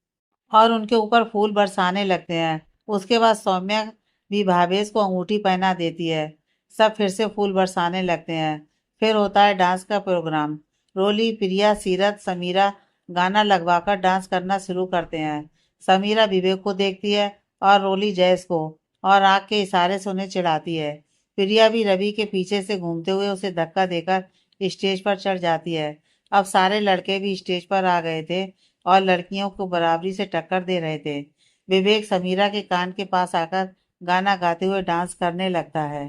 और उनके ऊपर फूल बरसाने लगते हैं। उसके बाद सौम्या भी भावेश को अंगूठी पहना देती है। सब फिर से फूल बरसाने लगते हैं। फिर होता है डांस का प्रोग्राम। रोली, प्रिया, सीरत, समीरा गाना लगवाकर डांस करना शुरू करते हैं। समीरा विवेक को देखती है और रोली जयेश को, और आँख के इशारे से उन्हें चिढ़ाती है। प्रिया भी रवि के पीछे से घूमते हुए उसे धक्का देकर स्टेज पर चढ़ जाती है। अब सारे लड़के भी स्टेज पर आ गए थे और लड़कियों को बराबरी से टक्कर दे रहे थे। विवेक समीरा के कान के पास आकर गाना गाते हुए डांस करने लगता है।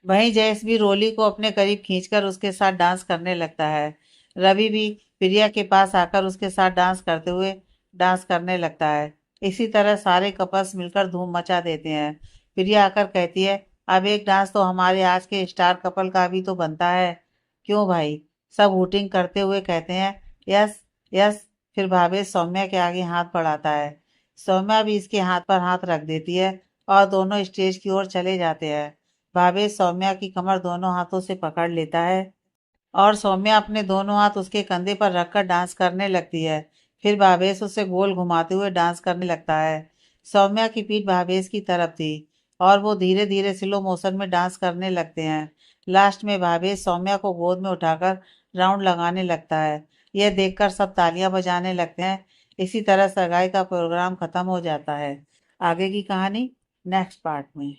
वहीं जयेश भी रोली को अपने करीब खींचकर उसके साथ डांस करने लगता है। रवि भी प्रिया के पास आकर उसके साथ डांस करने लगता है। इसी तरह सारे कपल्स मिलकर धूम मचा देते हैं। प्रिया आकर कहती है, अब एक डांस तो हमारे आज के स्टार कपल का भी तो बनता है। क्यों भाई? सब हूटिंग करते हुए कहते हैं, यस यस। फिर भावेश सौम्या के आगे हाथ बढ़ाता है। सौम्या भी इसके हाथ पर हाथ रख देती है और दोनों स्टेज की ओर चले जाते हैं। भावेश सौम्या की कमर दोनों हाथों से पकड़ लेता है और सौम्या अपने दोनों हाथ उसके कंधे पर रखकर डांस करने लगती है। फिर भावेश उसे गोल घुमाते हुए डांस करने लगता है। सौम्या की पीठ भावेश की तरफ थी और वो धीरे धीरे स्लो मोशन में डांस करने लगते हैं। लास्ट में भावेश सौम्या को गोद में उठाकर राउंड लगाने लगता है। यह देखकर सब तालियां बजाने लगते हैं। इसी तरह सगाई का प्रोग्राम खत्म हो जाता है। आगे की कहानी नेक्स्ट पार्ट में।